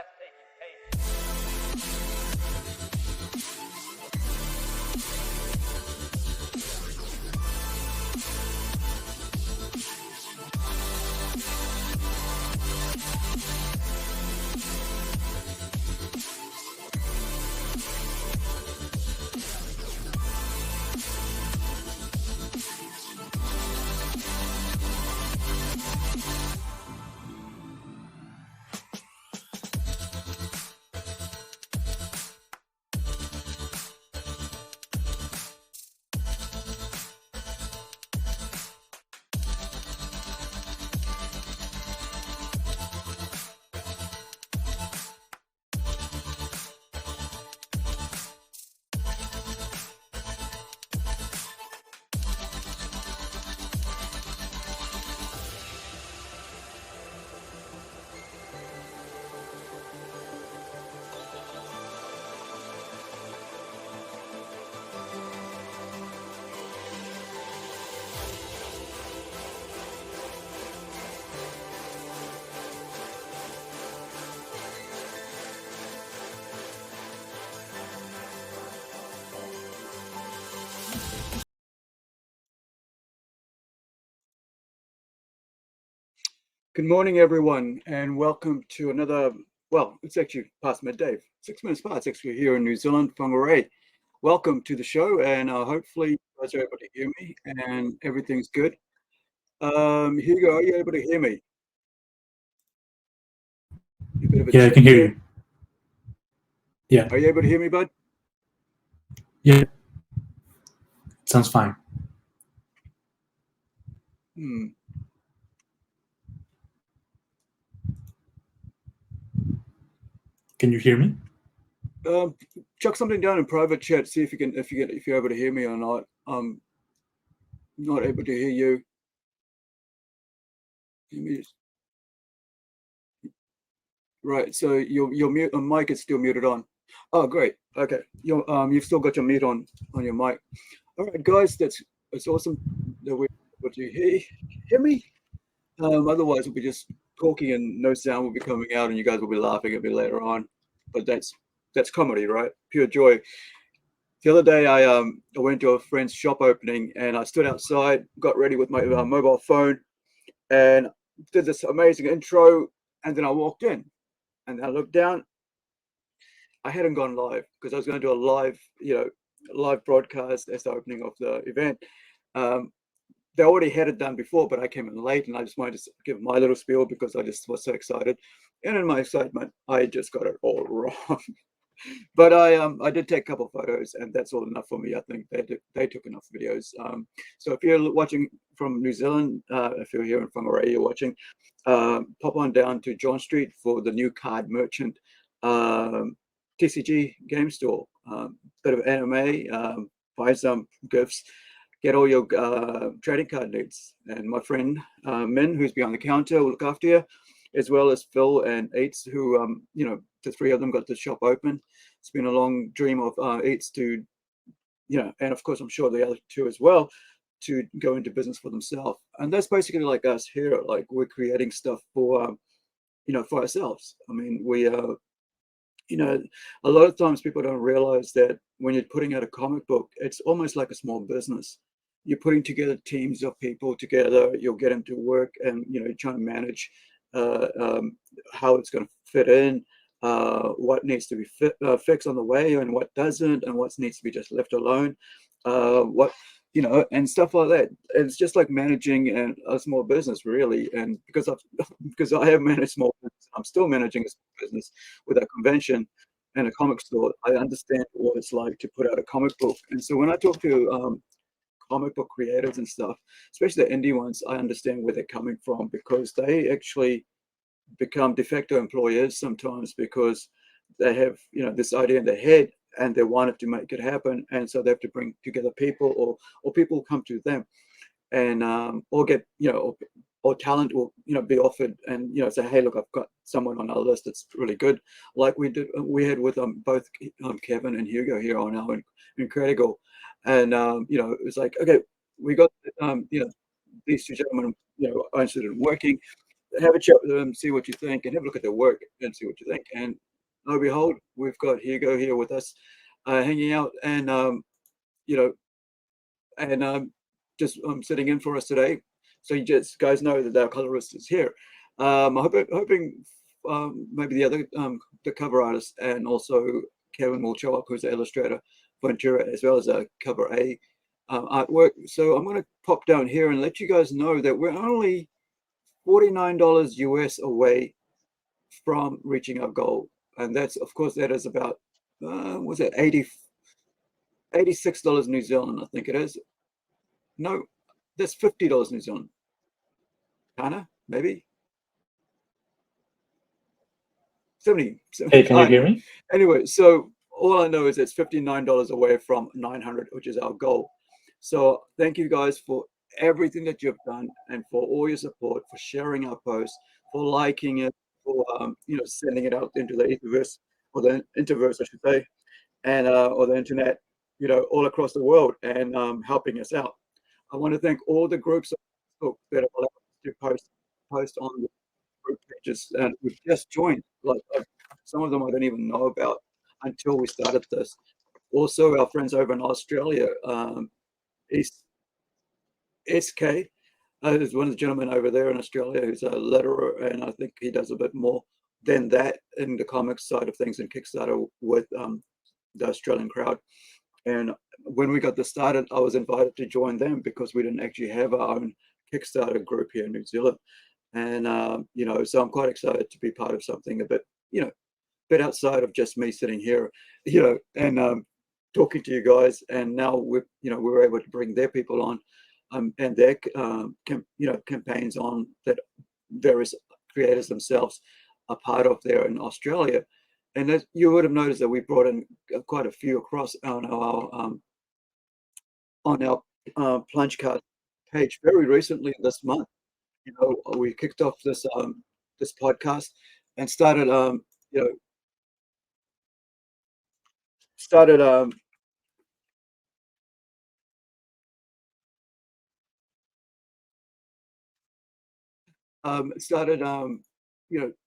breathtaking pages. Good morning, everyone, and welcome to another, well, it's actually past midday, 6 minutes past, actually here in New Zealand, Whangarei. Welcome to the show, and hopefully you guys are able to hear me and everything's good. Hugo, are you able to hear me? Yeah, I can hear you. Yeah. Are you able to hear me, bud? Yeah. Sounds fine. Can you hear me? Chuck something down in private chat. See if you're able to hear me or not. I'm not able to hear you. Right. So your mic is still muted on. Oh, great. Okay. You've still got your mute on your mic. All right, guys. It's awesome that we're able to hear me. Otherwise, we'll be just talking and no sound will be coming out, and you guys will be laughing at me later on. But that's comedy, right? Pure joy. The other day, I went to a friend's shop opening, and I stood outside, got ready with my mobile phone, and did this amazing intro, and then I walked in, and I looked down. I hadn't gone live because I was going to do a live broadcast as the opening of the event. They already had it done before, but I came in late, and I just wanted to give my little spiel because I just was so excited. And in my excitement, I just got it all wrong. But I did take a couple of photos, and that's all enough for me. I think they took enough videos. So if you're watching from New Zealand, if you're here in Whangarei, you're watching, pop on down to John Street for the new card merchant TCG game store. Bit of anime, buy some gifts, get all your trading card needs. And my friend Min, who's behind the counter, will look after you, as well as Phil and Eats, who the three of them got the shop open. It's been a long dream of Eats to, and of course I'm sure the other two as well, to go into business for themselves. And that's basically like us here. Like we're creating stuff for for ourselves. I mean, we a lot of times people don't realize that when you're putting out a comic book, it's almost like a small business. You're putting together teams of people together. You'll get them to work, and you're trying to manage how it's going to fit in, what needs to be fixed on the way, and what doesn't, and what needs to be just left alone, and stuff like that. It's just like managing a small business, really. And because I have managed small business, I'm still managing a small business with a convention and a comic store. I understand what it's like to put out a comic book. And so when I talk to comic book creators and stuff, especially the indie ones, I understand where they're coming from, because they actually become de facto employers sometimes because they have this idea in their head and they wanted to make it happen, and so they have to bring together people, or people come to them, and or get or talent will be offered, and say, hey, look, I've got someone on our list that's really good, like we had with both Kevin and Hugo here on our Incredi-Girl. And it was like, okay, we got these two gentlemen, are interested in working. have a chat with them, see what you think, and have a look at their work and see what you think. And lo and behold, we've got Hugo here with us, hanging out, and you know, and just sitting in for us today. So you just guys know that our colorist is here. Hoping maybe the other the cover artist and also Kevin will show up, who's the illustrator for Ventura, as well as a cover A artwork. So I'm going to pop down here and let you guys know that we're only $49 US away from reaching our goal, and that's, of course, that is about was it $86 New Zealand, I think it is. No, that's $50 New Zealand. Kinda, maybe 70. Hey, can you hear me? Anyway, so all I know is it's $59 away from 900, which is our goal. So thank you guys for everything that you've done and for all your support, for sharing our posts, for liking it, for sending it out into the etherverse, or the interverse, I should say, and or the internet, all across the world, and helping us out. I want to thank all the groups that have allowed us to post on the group pages, and we've just joined. Like some of them I don't even know about until we started this. Also, our friends over in Australia, SK, there's one of the gentlemen over there in Australia who's a letterer, and I think he does a bit more than that in the comics side of things in Kickstarter with the Australian crowd. And when we got this started, I was invited to join them because we didn't actually have our own Kickstarter group here in New Zealand. And so I'm quite excited to be part of something a bit outside of just me sitting here, and talking to you guys. And now we're able to bring their people on, and their campaigns on that various creators themselves are part of there in Australia. And as you would have noticed that we brought in quite a few across on our PlungeCast page very recently this month. We kicked off this podcast and started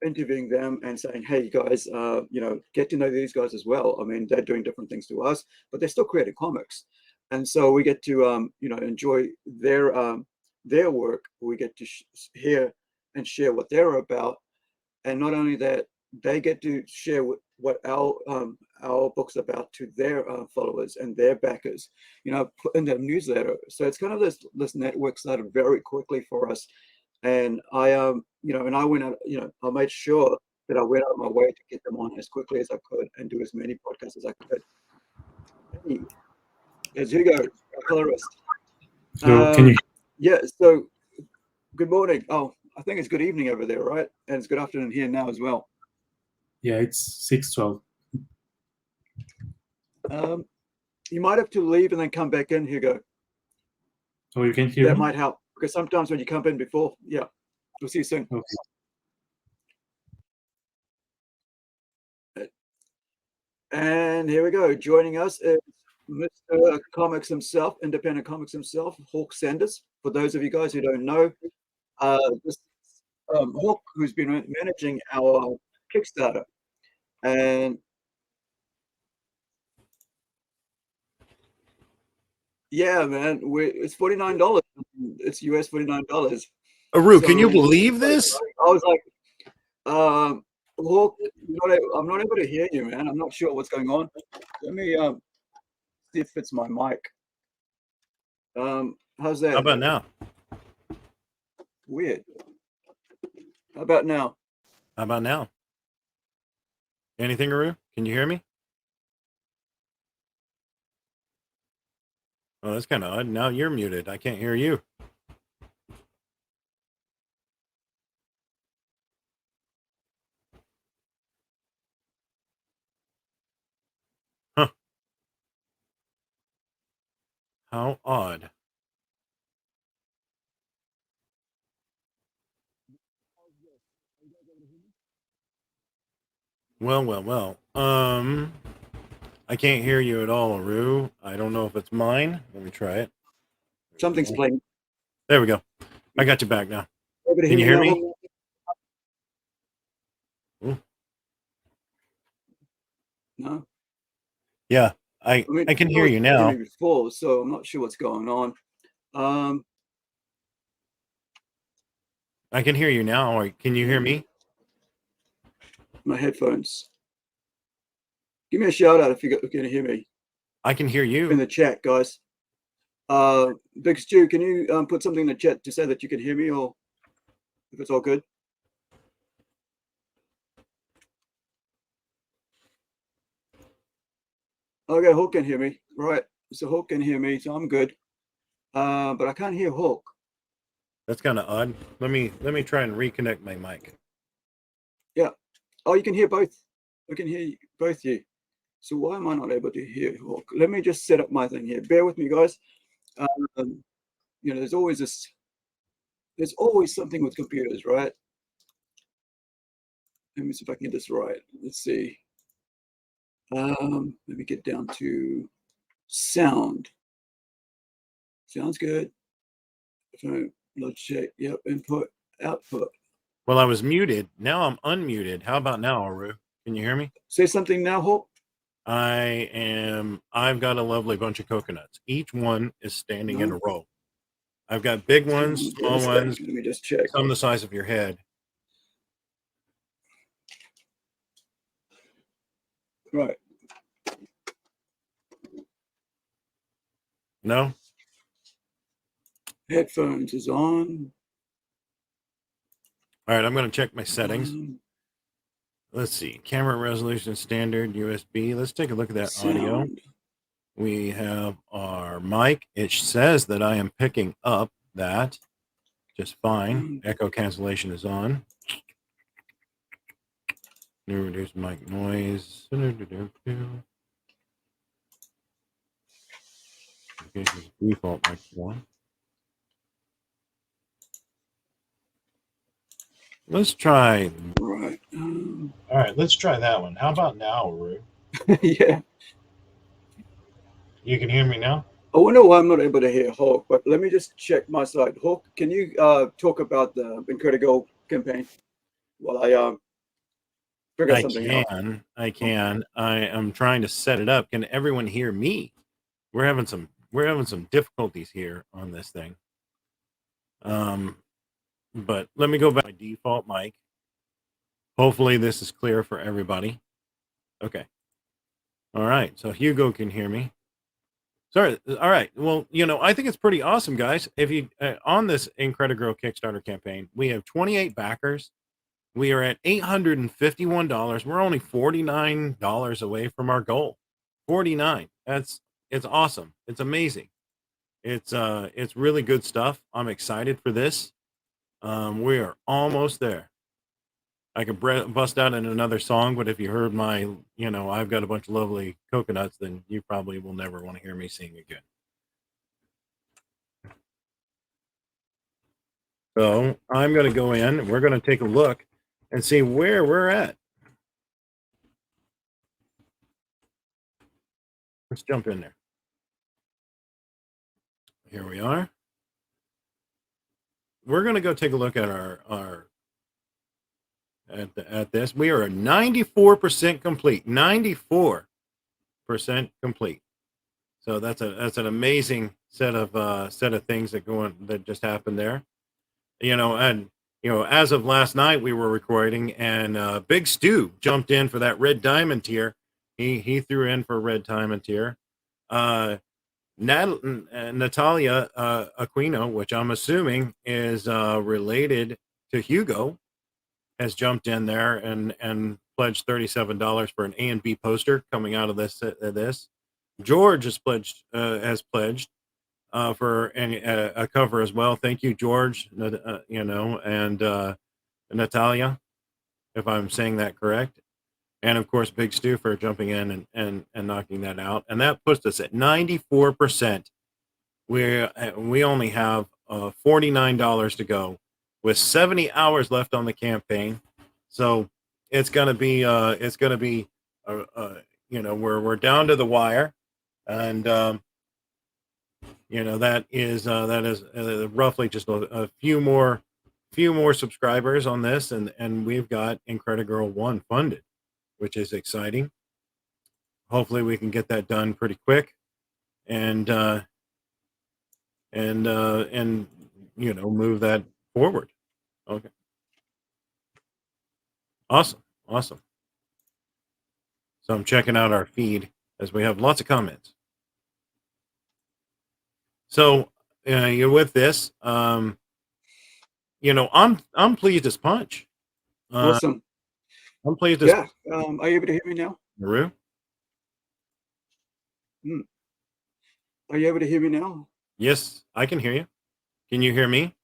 interviewing them and saying, hey, you guys, get to know these guys as well. I mean, they're doing different things to us, but they're still creating comics. And so we get to, enjoy their work. We get to hear and share what they're about. And not only that, they get to share what our book's about to their followers and their backers, put in their newsletter. So it's kind of this network started very quickly for us. And I I went out, I made sure that I went out of my way to get them on as quickly as I could and do as many podcasts as I could. Hey, there's Hugo, our colorist. So can you? Yeah, so good morning. Oh, I think it's good evening over there, right? And it's good afternoon here now as well. Yeah, it's 6:12. You might have to leave and then come back in, Hugo. Oh, you can hear That me? might help, because sometimes when you come in before, yeah. We'll see you soon. Okay. And here we go. Joining us is Mr. Comics himself, independent comics himself, Hawke Sanders. For those of you guys who don't know, this Hawke, who's been managing our Kickstarter, and yeah, man, it's $49. It's US $49. Aru, So can you believe this? I was like, Hawke, I'm not able to hear you, man. I'm not sure what's going on. Let me see if it's my mic. How's that? How about now? Weird. How about now? How about now? Anything, Aru? Can you hear me? Oh, that's kind of odd. Now you're muted. I can't hear you. Huh. How odd. Well. I can't hear you at all, Aru. I don't know if it's mine. Let me try it. Something's playing. There we go. I got you back now. Able to Can you hear now, me? Hawke? Yeah, I I mean, can you hear guys you couldn't hear now. me before, so I'm not sure what's going on. I can hear you now. Or can you hear me? My headphones. Give me a shout out if you can hear me I can hear in you. the chat, guys. Big Stu, can you put something in the chat to say that you can hear me, or if it's all good? Okay, Hawke can hear me. Right. So Hawke can hear me, so I'm good. But I can't hear Hawke. That's kind of odd. Let me try and reconnect my mic. Yeah. Oh, you can hear both. I can hear both you. So why am I not able to hear Hawke? Let me just set up my thing here. Bear with me, guys. You know, there's always something with computers, right? Let me see if I can get this right. Let's see. Let me get down to sound. Sounds good. So let's check. Yep, input, output. Well, I was muted. Now I'm unmuted. How about now, Aru? Can you hear me? Say something now, Hawke. I've got a lovely bunch of coconuts. Each one is standing in a row. I've got big ones, small ones, Let me just check. some the size of your head. Right. No? Headphones is on. All right, I'm going to check my settings. Let's see. Camera resolution standard, USB. Let's take a look at that audio. Sound. We have our mic. It says that I am picking up that just fine. Echo cancellation is on. New reduce mic noise. Default mic one. Let's try. Right. All right, let's try that one. How about now, Aru? Yeah. You can hear me now? I wonder why I'm not able to hear Hawke, but let me just check my side. Hawke, can you talk about the Incredi-Girl campaign while I figure something out? I can. I am trying to set it up. Can everyone hear me? We're having some difficulties here on this thing. But let me go back to my default mic. Hopefully this is clear for everybody. Okay. All right. So Hugo can hear me. Sorry. All right. Well, you know, I think it's pretty awesome, guys. If you on this Incredi-Girl Kickstarter campaign, we have 28 backers. We are at $851. We're only $49 away from our goal. 49. It's awesome. It's amazing. It's really good stuff. I'm excited for this. We are almost there. I could bust out in another song, but if you heard my, you know, I've got a bunch of lovely coconuts, then you probably will never want to hear me sing again. So I'm going to go in. We're going to take a look and see where we're at. Let's jump in there. Here we are. We're going to go take a look at at this. We are 94% complete. 94% complete. So that's an amazing set of things that just happened there. You know, and you know, as of last night we were recording, and Big Stu jumped in for that red diamond tier. He threw in for a red diamond tier. Natalia Aquino, which I'm assuming is related to Hugo, has jumped in there and pledged $37 for an A and B poster coming out of this. George has pledged for a cover as well. Thank you, George. You know, and Natalia, if I'm saying that correct. And of course, Big Stu for jumping in and knocking that out. And that puts us at 94%. We only have $49 to go with 70 hours left on the campaign. So it's gonna be you know, we're down to the wire, and you know, that is roughly just a few more subscribers on this, and we've got Incredi-Girl 1 funded, which is exciting. hopefully we can get that done pretty quick, and you know, move that forward. Okay. Awesome. Awesome. So I'm checking out our feed as we have lots of comments. So you're with this. You know, I'm pleased as punch. Awesome. I'm pleased as Yeah. Are you able to hear me now? Maru. Are you able to hear me now? Yes, I can hear you. Can you hear me?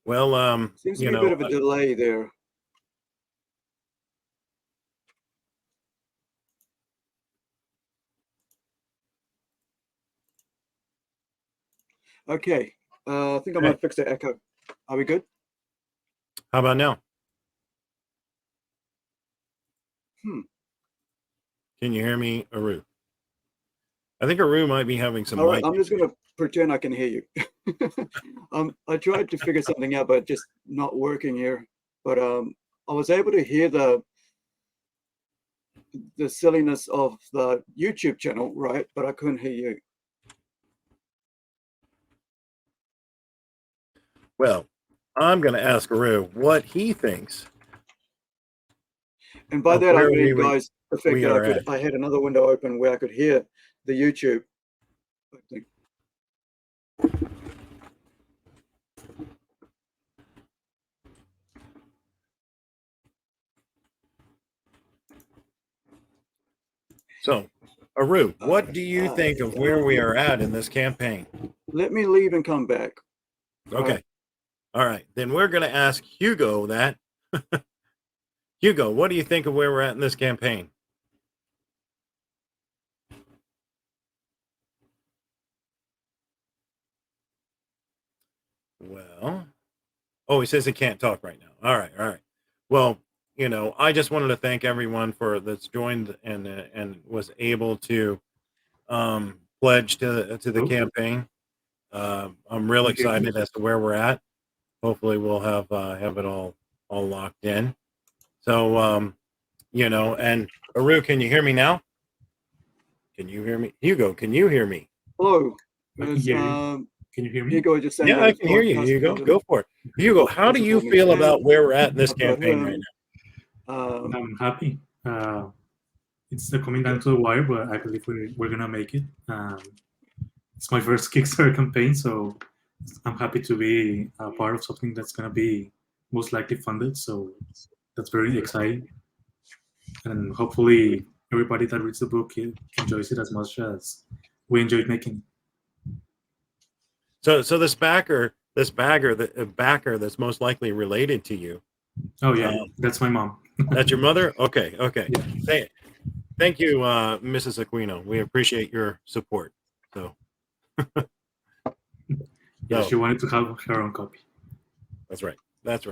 Well, Seems to you be a know, bit of a delay there. Okay. I think I might fix the echo. Are we good? how about now? Can you hear me, Aru? I think Aru might be having some All right. mic I'm just going to pretend I can hear you. I tried to figure something out, but just not working here. But I was able to hear the silliness of the YouTube channel, right? But I couldn't hear you. Well, I'm going to ask Aru what he thinks. And by of that I where mean, guys, the fact we that are at. I had another window open where I could hear the YouTube. So, Aru, what do you think of where we are at in this campaign? Let me leave and come back. Okay. All right. Then we're going to ask Hugo that. Hugo, what do you think of where we're at in this campaign? Well, oh, he says he can't talk right now. All right. All right. Well, you know, I just wanted to thank everyone for that's joined and was able to pledge to the campaign. I'm real excited as to where we're at. Hopefully, we'll have it all locked in. So, you know, and Aru, can you hear me now? Can you hear me? Hugo, can you hear me? Hello. I can hear you. Can you hear me? Hugo just saying Yeah, that I his can hear you. podcast Hugo, doesn't- go for it. Hugo, how do you feel about where we're at in this I've got campaign him. right now? I'm happy. It's coming down to the wire, but I believe we're gonna make it. It's my first Kickstarter campaign, so I'm happy to be a part of something that's gonna be most likely funded. So that's very exciting, and hopefully everybody that reads the book enjoys it as much as we enjoyed making. So this backer that's most likely related to you. Oh yeah, that's my mom. That's your mother? Okay. Yeah. Thank you, Mrs. Aquino. We appreciate your support. So Yeah, she wanted to have her own copy. That's right. That's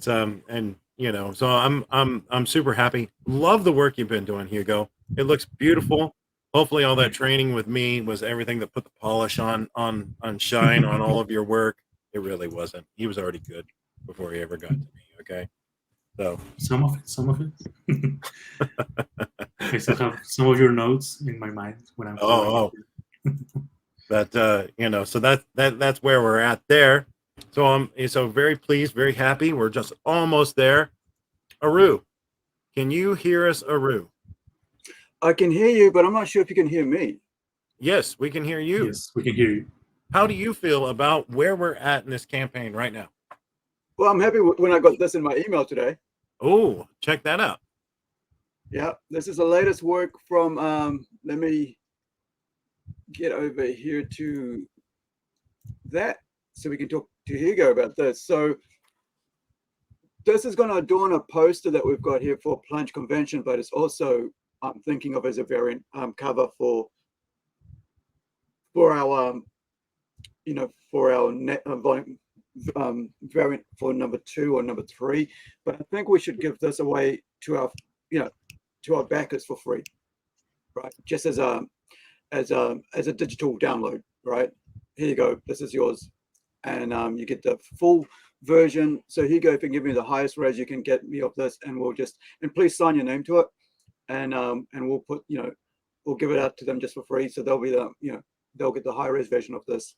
and you know, so I'm super happy. Love the work you've been doing, Hugo. It looks beautiful. Hopefully all that training with me was everything that put the polish on shine on all of your work. It really wasn't. He was already good before he ever got to me, okay? So some of it. I still have some of your notes in my mind when I'm that you know, so that's where we're at there. So I'm so very pleased, very happy. We're just almost there. Aru, can you hear us, Aru? I can hear you, but I'm not sure if you can hear me. Yes, we can hear you. Yes, we can hear you. How do you feel about where we're at in this campaign right now? Well, I'm happy when I got this in my email today. Oh, check that out. Yeah, this is the latest work from, let me get over here to that so we can talk to Hugo about this. So this is going to adorn a poster that we've got here for Plunge Convention, but it's also I'm thinking of as a variant cover for our you know, for our net volume variant for number 2 or number 3. But I think we should give this away to our, you know, to our backers for free, right? Just as a digital download, right? Here you go. This is yours. and you get the full version. So Hugo, if you can give me the highest res you can get me of this, and and please sign your name to it, and we'll put, we'll give it out to them just for free. So they'll be they'll get the high res version of this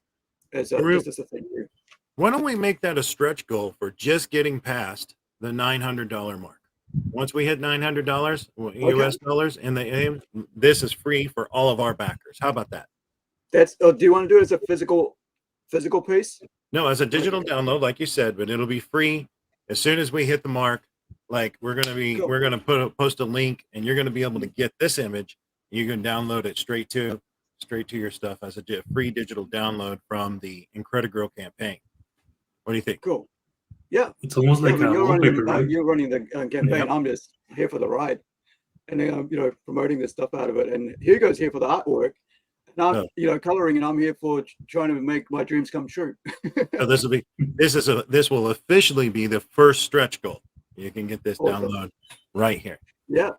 as just as a thank you. Why don't we make that a stretch goal for just getting past the $900 mark? Once we hit $900 US dollars in the aim, this is free for all of our backers. How about that? That's do you want to do it as a physical piece? No, as a digital download, like you said, but it'll be free as soon as we hit the mark. Like we're gonna post a link, and you're gonna be able to get this image. You can download it straight to your stuff as a free digital download from the Incredi-Girl campaign. What do you think? Cool. Yeah, it's almost like you're wallpaper, right? You're running the campaign. Yep. I'm just here for the ride, and promoting this stuff out of it. And Hugo's here for the artwork, and I'm coloring, and I'm here for trying to make my dreams come true. So this will officially be the first stretch goal. You can get this download right here. Yeah.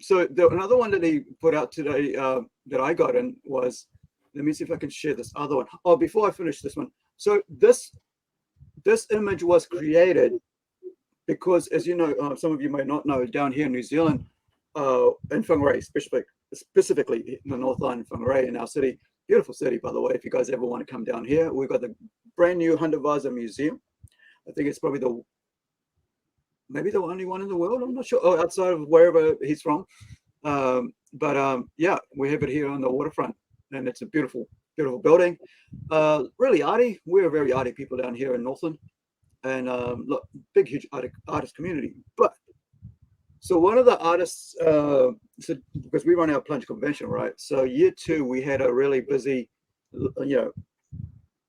So another one that he put out today that I got in was, let me see if I can share this other one. Oh, before I finish this one. So this image was created because, as you know, some of you may not know, down here in New Zealand, in Whangarei, specifically in the North Island, Whangarei, in our city, beautiful city, by the way. If you guys ever want to come down here, we've got the brand new Hundertwasser Museum. I think it's probably maybe the only one in the world. I'm not sure. Oh, outside of wherever he's from. Yeah, we have it here on the waterfront, and it's a beautiful, beautiful building. Really arty. We're very arty people down here in Northland, and look, big, huge artist community. But so one of the artists, because we run our plunge convention, right? So year 2, we had a really busy,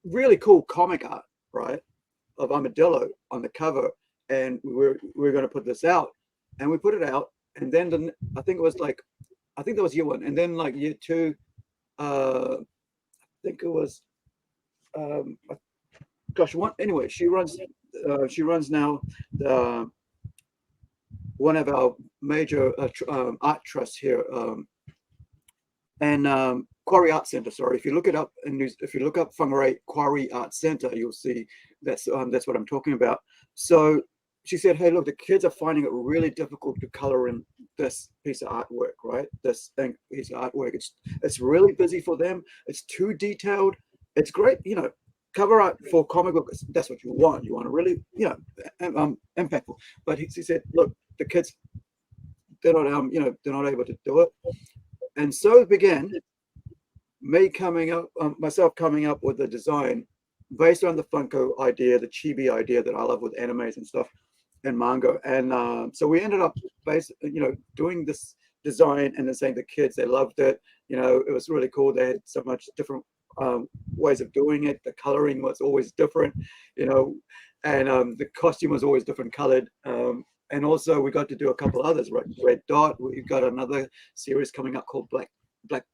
really cool comic art, right, of Armadillo on the cover. And we were going to put this out, and we put it out, and then I think that was year 1, and then like year 2, I think it was, anyway, she runs now one of our major art trusts here, and Quarry Art Center. Sorry, if you look it up, if you look up Whangarei Quarry Art Center, you'll see that's what I'm talking about. So she said, hey, look, the kids are finding it really difficult to color in this piece of artwork, right? This piece of artwork. It's really busy for them. It's too detailed. It's great, cover art for comic books. That's what you want. You want to really, impactful. But she said, look, the kids, they're not able to do it. And so it began myself coming up with the design based on the Funko idea, the chibi idea that I love with animes and stuff and manga. And so we ended up doing this design, and then saying the kids, they loved it. It was really cool. They had so much different ways of doing it. The coloring was always different, and the costume was always different colored. And also we got to do a couple others, right? Red Dot. We've got another series coming up called Black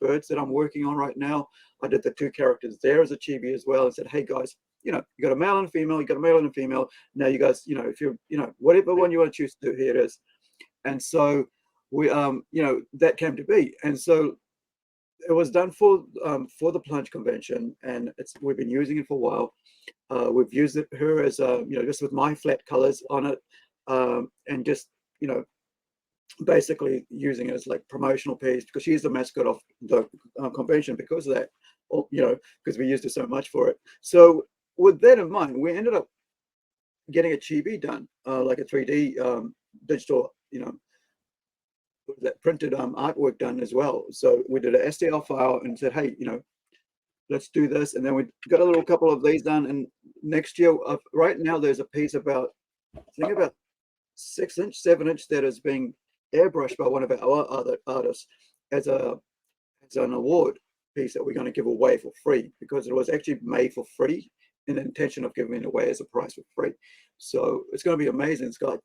Birds that I'm working on right now. I did the 2 characters there as a chibi as well, and said, hey guys, you got a male and a female, you got a male and a female. Now you guys, if you're, whatever one you want to choose to do, here it is. And so we, that came to be. And so it was done for the Plunge convention, and we've been using it for a while. We've used her as just with my flat colors on it, and just basically using it as like promotional piece, because she's the mascot of the convention because of that, because we used her so much for it. So with that in mind, we ended up getting a chibi done, like a 3D digital, that printed artwork done as well. So we did an STL file and said, hey, let's do this. And then we got a little couple of these done. And next year, right now, there's a piece about 6-inch, 7-inch that is being airbrushed by one of our other artists as an award piece that we're going to give away for free, because it was actually made for free in the intention of giving it away as a prize for free. So it's going to be amazing. It's got,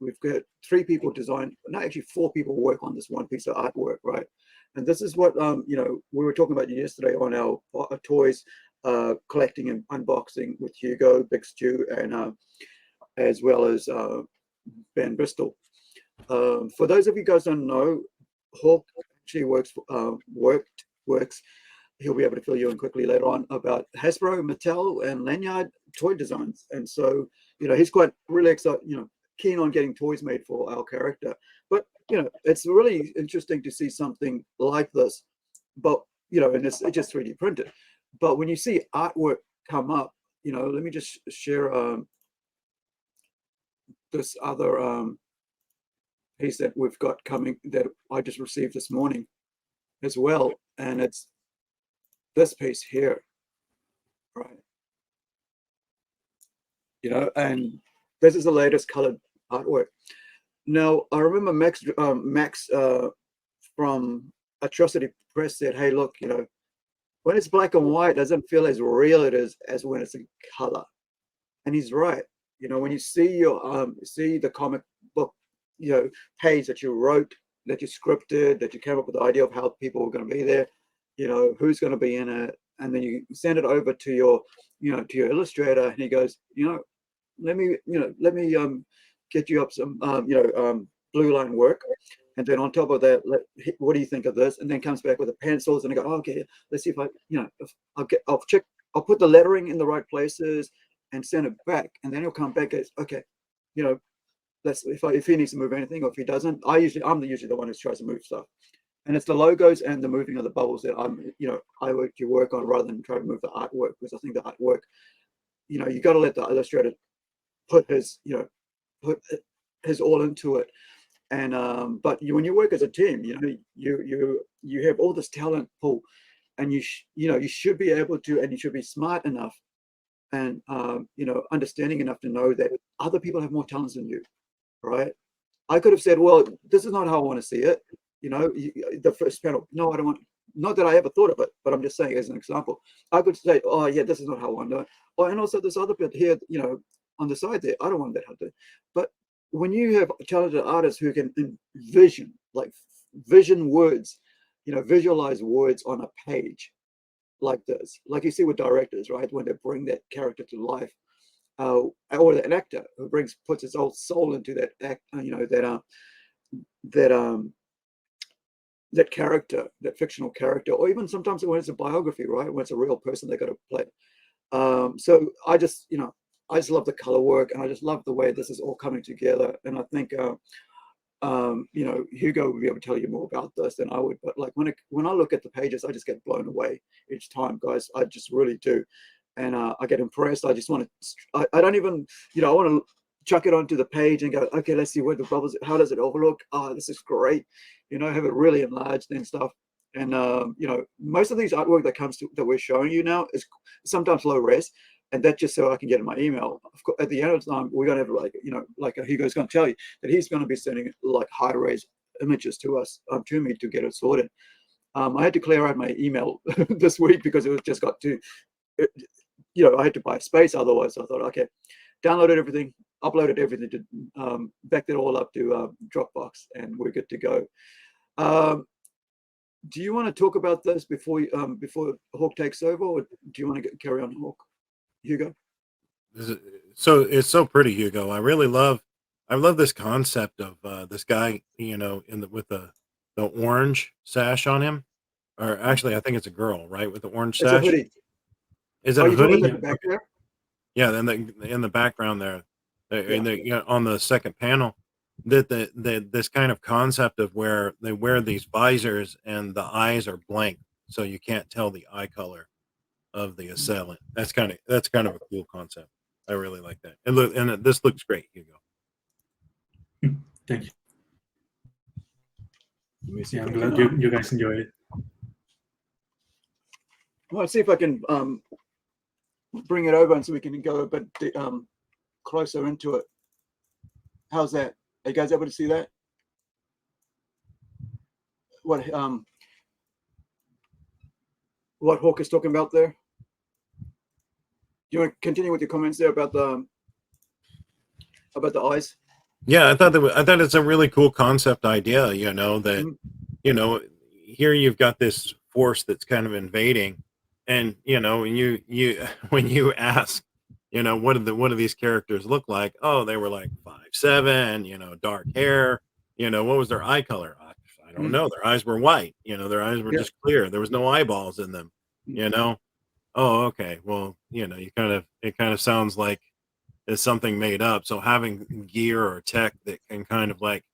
we've got 3 people design, not actually 4 people work on this one piece of artwork, right? And this is what, we were talking about yesterday on our toys collecting and unboxing with Hugo, Big Stew, and as well as Ben Bristol. For those of you guys don't know, Hawke actually works. he'll be able to fill you in quickly later on about Hasbro, Mattel, and Lanyard toy designs. And so, he's quite really excited, keen on getting toys made for our character. But, it's really interesting to see something like this. But, and it's just 3D printed. But when you see artwork come up, let me just share this other piece that we've got coming that I just received this morning as well. And it's this piece here, right? And this is the latest colored artwork. Now, I remember Max from Atrocity Press said, hey, look, when it's black and white, it doesn't feel as real it is as when it's in color. And he's right. When you see see the comic book, page that you wrote, that you scripted, that you came up with the idea of how people were going to be there, who's going to be in it, and then you send it over to your, to your illustrator, and he goes, let me get you up some, blue line work, and then on top of that, what do you think of this? And then comes back with the pencils, and I go, oh, okay, let's see if I, I'll put the lettering in the right places and send it back, and then he'll come back and goes, okay, if he needs to move anything, or if he doesn't, I'm usually the one who tries to move stuff. And it's the logos and the moving of the bubbles that I like to work on rather than try to move the artwork, because I think the artwork, you got to let the illustrator put his all into it. And but when you work as a team, you have all this talent pool, and you should be able to, and you should be smart enough and understanding enough to know that other people have more talents than you, right? I could have said, well, this is not how I want to see it. The first panel, no, I don't want, not that I ever thought of it, but I'm just saying as an example. I could say, oh yeah, this is not how I want to do it. Oh, and also this other bit here, on the side there, I don't want that to do. But when you have talented artists who can envision, vision words, visualize words on a page like this, like you see with directors, right? When they bring that character to life, or an actor who puts his whole soul into that act, that character, that fictional character, or even sometimes when it's a biography, right? When it's a real person they got to play. So I just love the color work, and I just love the way this is all coming together. And I think, Hugo will be able to tell you more about this than I would. But when I look at the pages, I just get blown away each time, guys. I just really do. And I get impressed. I just want to, I don't even, I want to chuck it onto the page and go, okay, let's see where the bubbles, how does it overlook? Oh, this is great. Have it really enlarged and stuff. And, most of these artwork that we're showing you now is sometimes low res. And that's just so I can get in my email. Of course, at the end of the time, we're going to have Hugo's going to tell you that he's going to be sending high res images to us, to me, to get it sorted. I had to clear out my email this week because it just got too, I had to buy space otherwise. So I thought, okay, downloaded everything, uploaded everything to backed it all up to Dropbox, and we're good to go. Do you want to talk about this before Hawke takes over, or do you want to carry on, Hawke? Hugo? So it's so pretty, Hugo. I love this concept of this guy, with the orange sash on him, or actually, I think it's a girl, right, with the orange sash. It's a hoodie. Is it a hoodie? At the back there? Yeah, then in the background there, on the second panel, this kind of concept of where they wear these visors and the eyes are blank, so you can't tell the eye color of the assailant. That's kind of a cool concept. I really like that. And this looks great, Hugo. Thank you. Yeah, I'm glad you guys enjoyed it. Well, let's see if I can bring it over and so we can go a bit closer into it. How's that? Are you guys able to see that? What Hawke is talking about there? Do you want to continue with your comments there about the eyes? Yeah, I thought it's a really cool concept idea. That here you've got this force that's kind of invading, and when you ask, what do these characters look like? Oh, they were like 5'7", dark hair. What was their eye color? I don't know. Their eyes were white. Their eyes were just clear. There was no eyeballs in them. you know. Oh, okay. Well, you know, it kind of sounds like it's something made up. So having gear or tech that can kind of like,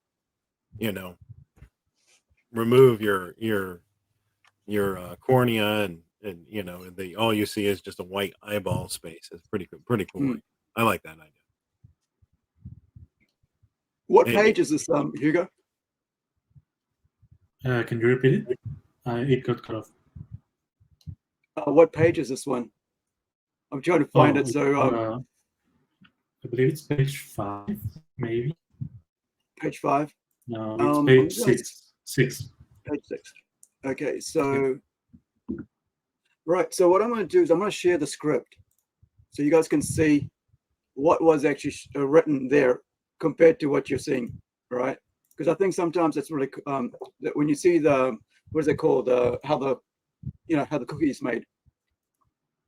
you know, remove your cornea and you know the all you see is just a white eyeball space. It's pretty cool. Mm. I like that idea. What Hey, page is this, Hugo? Can you repeat it? It got cut off. What page is this one? I'm trying to find it. So I believe it's page 5, maybe. page 5. No, it's I'm page just gonna- 6. Page 6. Okay, so right. So what I'm going to do is I'm going to share the script, so you guys can see what was actually written there compared to what you're seeing, right? Because I think sometimes it's really that when you see the what is it called, how the how the cookie is made.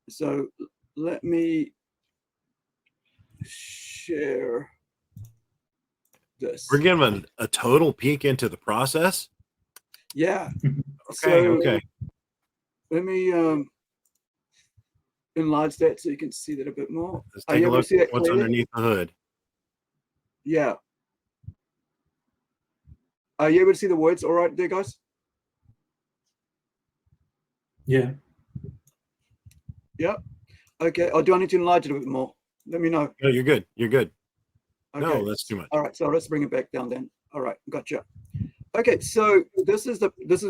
So let me share this. we're giving a total peek into the process. Yeah. Okay. Okay. Let me enlarge that so you can see that a bit more. Let's Are take you a able to look see at that what's clearly? underneath the hood. Yeah. Are you able to see the words all right there, guys? Yeah. Yep. Okay. Or do I need to enlarge it a bit more? Let me know. No, you're good. You're good. Okay. No, that's too much. All right. So let's bring it back down then. All right. Gotcha. Okay. So this is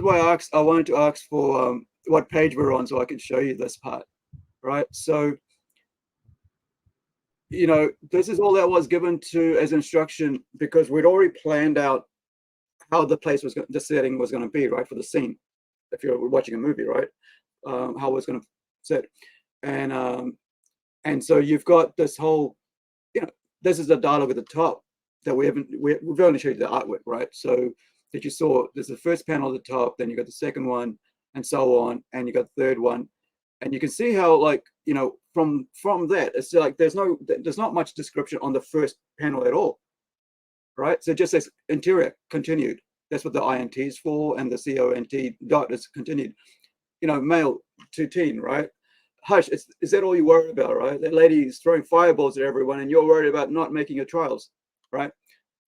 why I wanted to ask for what page we're on so I can show you this part. Right. So this is all that was given to as instruction because we'd already planned out how the setting was going to be, right, for the scene. If you're watching a movie, right, how it was going to set, and so you've got this whole, this is the dialogue at the top that we've only showed you the artwork, right? So that you saw, there's the first panel at the top, then you got the second one, and so on, and you got the third one, and you can see how, like, from that, it's like there's not much description on the first panel at all, right? So it just says interior continued. That's what the INT is for, and the CONT dot is continued. Male to teen, right? Hush, is that all you worry about, right? That lady is throwing fireballs at everyone, and you're worried about not making your trials, right?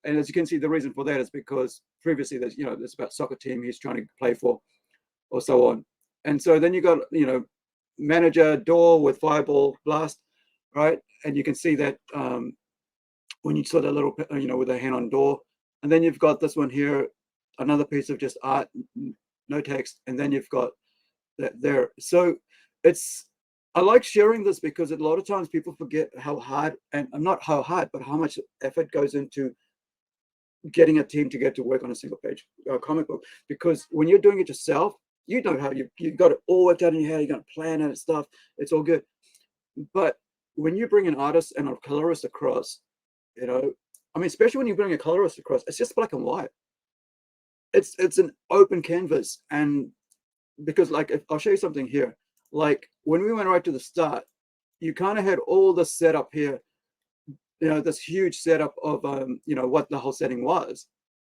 And as you can see, the reason for that is because previously there's about soccer team he's trying to play for, or so on. And so then you got manager door with fireball blast, right? And you can see that when you saw that little with a hand on door, and then you've got this one here, another piece of just art, no text, and then you've got that there. So I like sharing this because a lot of times people forget how hard, and not how hard, but how much effort goes into getting a team to get to work on a single page comic book. Because when you're doing it yourself, you know how you've got it all worked out in your head, you're going to plan it and stuff, it's all good. But when you bring an artist and a colorist across, especially when you bring a colorist across, it's just black and white. It's an open canvas. And because, like, I'll show you something here. Like, when we went right to the start, you kind of had all the setup here, this huge setup of what the whole setting was,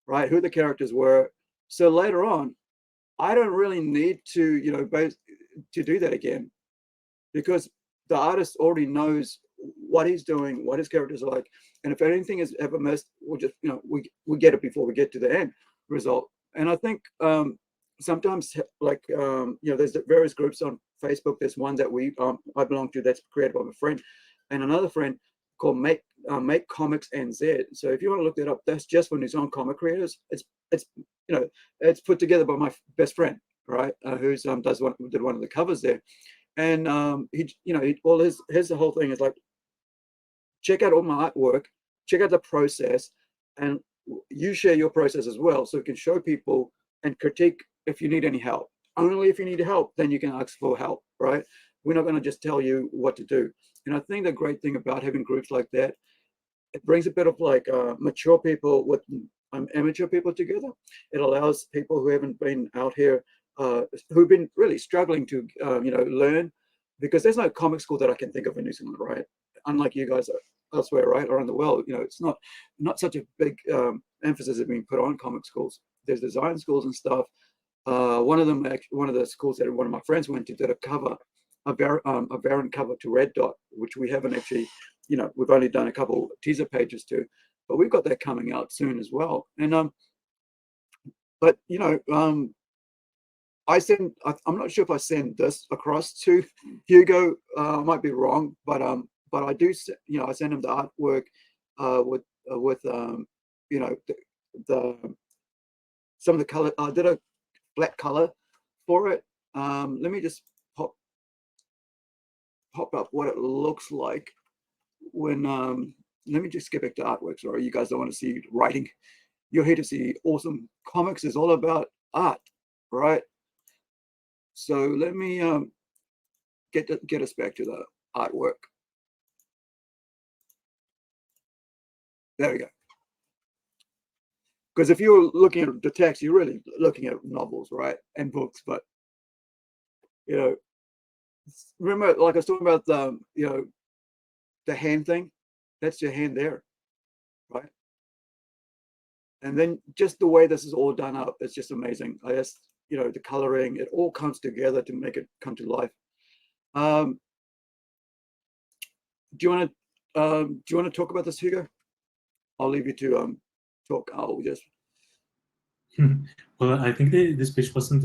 right? Who the characters were. So later on, I don't really need to to do that again, because the artist already knows what he's doing, what his characters are like, and if anything is ever missed, we'll just we get it before we get to the end result. And I think sometimes, like, there's various groups on Facebook. There's one that I belong to that's created by my friend and another friend called Make Comics NZ. So if you want to look that up, that's just for New Zealand comic creators. It's put together by my best friend, right? Who's did one of the covers there, and his whole thing is like, check out all my artwork, check out the process, and you share your process as well, so you can show people and critique if you need any help. Only if you need help, then you can ask for help, right? We're not going to just tell you what to do. And I think the great thing about having groups like that, it brings a bit of like mature people with amateur people together. It allows people who haven't been out here, who've been really struggling to, learn, because there's no comic school that I can think of in New Zealand, right? Unlike you guys elsewhere, right, around the world, it's not such a big emphasis being put on comic schools. There's design schools and stuff, one of them, one of the schools that one of my friends went to, did a cover, a variant cover to Red Dot, which we haven't actually, we've only done a couple teaser pages to, but we've got that coming out soon as well. And but I'm not sure if I send this across to Hugo. I might be wrong, but I do, I send him the artwork with the some of the color. I did a black color for it. Let me just pop up what it looks like when. Let me just get back to artwork. Sorry, you guys don't want to see writing. You're here to see awesome comics. Is all about art, right? So let me get us back to the artwork. There we go. Because if you're looking at the text, you're really looking at novels, right, and books. But remember, like I was talking about the the hand thing. That's your hand there, right? And then just the way this is all done up, it's just amazing. I just the coloring, it all comes together to make it come to life. Do you want to talk about this, Hugo? I'll leave you to talk. I'll just. Well, I think this page wasn't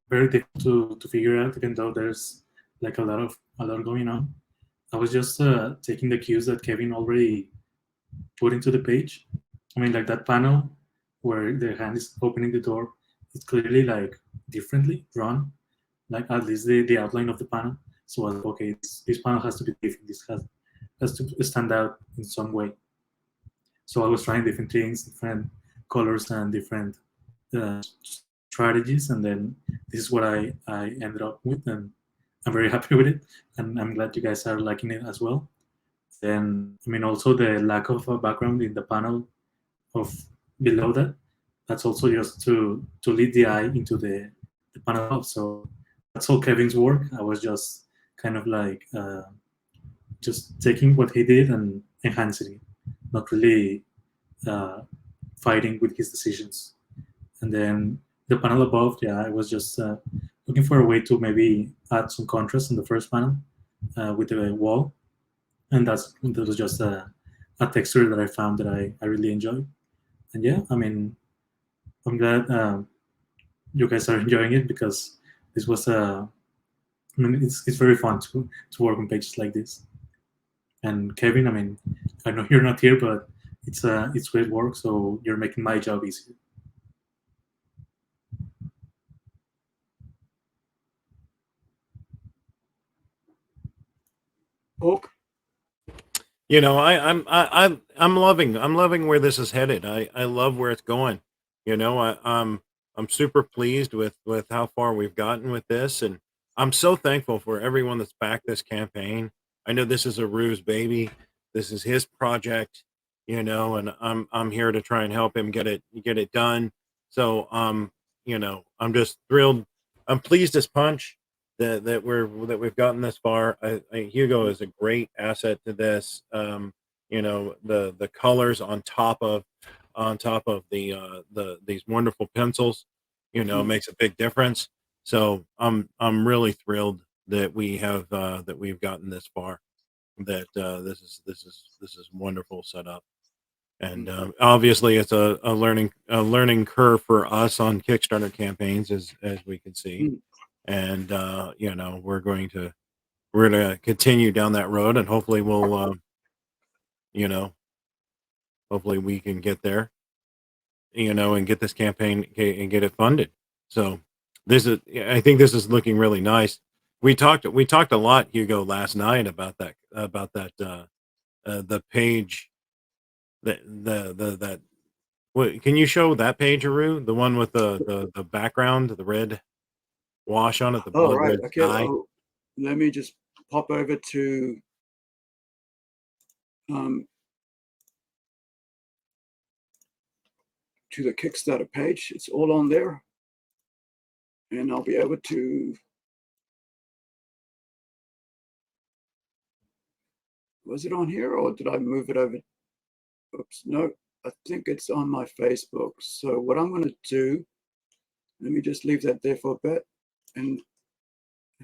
very difficult to figure out, even though there's like a lot going on. I was just taking the cues that Kevin already put into the page. I mean, like that panel where the hand is opening the door, it's clearly like differently drawn, like at least the outline of the panel. So I was like, okay, this panel has to be different. This has to stand out in some way. So I was trying different things, different colors and different strategies, and then this is what I ended up with, and I'm very happy with it, and I'm glad you guys are liking it as well. And I mean, also the lack of a background in the panel of below that, that's also just to lead the eye into the panel above. So that's all Kevin's work. I was just kind of like just taking what he did and enhancing it, not really fighting with his decisions. And then the panel above, yeah, I was just looking for a way to maybe add some contrast in the first panel with the wall. And that was just a texture that I found that I really enjoyed. And yeah, I mean, I'm glad you guys are enjoying it, because this was I mean, it's very fun to work on pages like this. And Kevin, I mean, I know you're not here, but it's great work. So you're making my job easier. Hawke? I'm loving where this is headed. I love where it's going. I'm super pleased with how far we've gotten with this, and I'm so thankful for everyone that's backed this campaign. I know this is a Rue's baby. This is his project, and I'm here to try and help him get it done. So I'm just thrilled. I'm pleased as punch that we've gotten this far. Hugo is a great asset to this. The colors on top of the these wonderful pencils, makes a big difference. So I'm really thrilled that we've gotten this far. That this is wonderful setup. And obviously, it's a learning curve for us on Kickstarter campaigns, as we can see. And we're going to continue down that road, and hopefully we'll hopefully we can get there, and get this campaign and get it funded. So I think this is looking really nice. We talked a lot, Hugo, last night about that the page that what can you show that page, Aru? The one with the background, the red wash on it, the blood Right. red Okay. sky. Let me just pop over to the Kickstarter page. It's all on there, and I'll be able to. Was it on here, or did I move it over? Oops, no. I think it's on my Facebook. So what I'm going to do Let me just leave that there for a bit and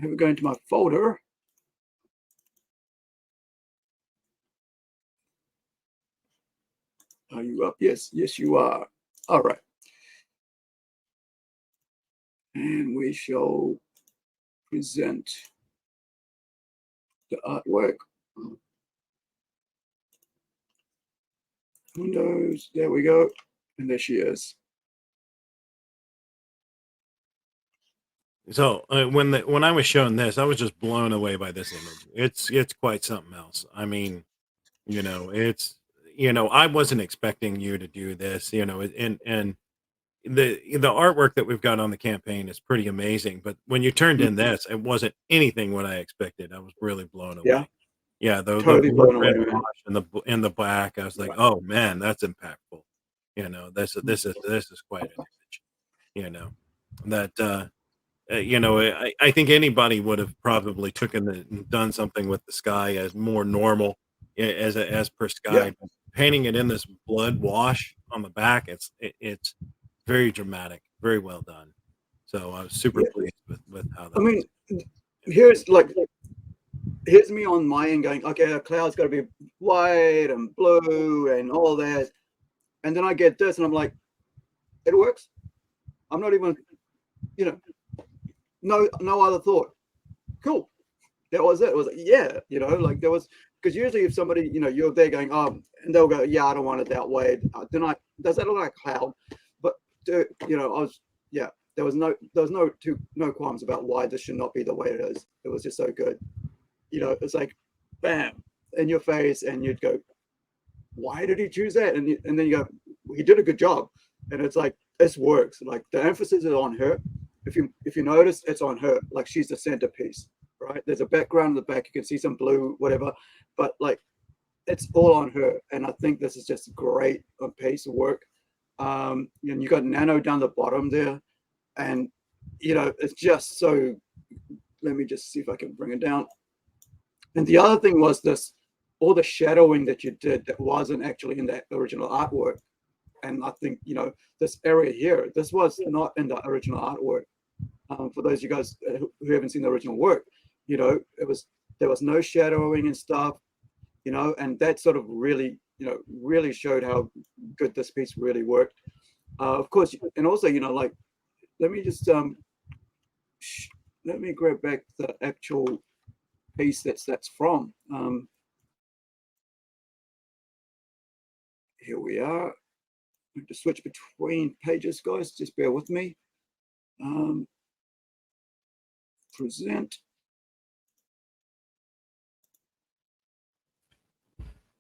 have it go into my folder. Are you up? Yes, yes, you are. All right. And we shall present the artwork. Windows, there we go. And there she is. So when I was shown this, I was just blown away by this image. It's quite something else. I mean, it's I wasn't expecting you to do this, and the artwork that we've got on the campaign is pretty amazing. But when you turned in this, it wasn't anything what I expected. I was really blown away. Yeah. Yeah, Totally the blown away, red man. wash and the black. I was like, oh man, that's impactful. This is quite an image. That I think anybody would have probably done something with the sky as more normal as per sky. Yeah. But painting it in this blood wash on the back, it's very dramatic, very well done. So I was super Yeah. pleased with how that. I mean, here's me on my end going, okay, a cloud's got to be white and blue and all that. And then I get this and I'm like, it works. I'm not even, no other thought. Cool. That was it. It was like, yeah, like there was, because usually if somebody, you're there going, oh, and they'll go, yeah, I don't want it that way. Then does that look like a cloud? But, I was, yeah, there was no qualms about why this should not be the way it is. It was just so good. It's like, bam, in your face, and you'd go, why did he choose that? And then you go, he did a good job. And it's like, this works. Like the emphasis is on her. If you notice, it's on her. Like she's the centerpiece, right? There's a background in the back. You can see some blue, whatever, but like it's all on her. And I think this is just a great piece of work. And you got nano down the bottom there, and it's just so. Let me just see if I can bring it down. And the other thing was all the shadowing that you did that wasn't actually in that original artwork. And I think, this area here, this was not in the original artwork. For those of you guys who haven't seen the original work, there was no shadowing and stuff, and that sort of really, really showed how good this piece really worked. Of course, and also, like, let me just, let me grab back the actual piece that's from. Here we are. I have to switch between pages, guys. Just bear with me. Present.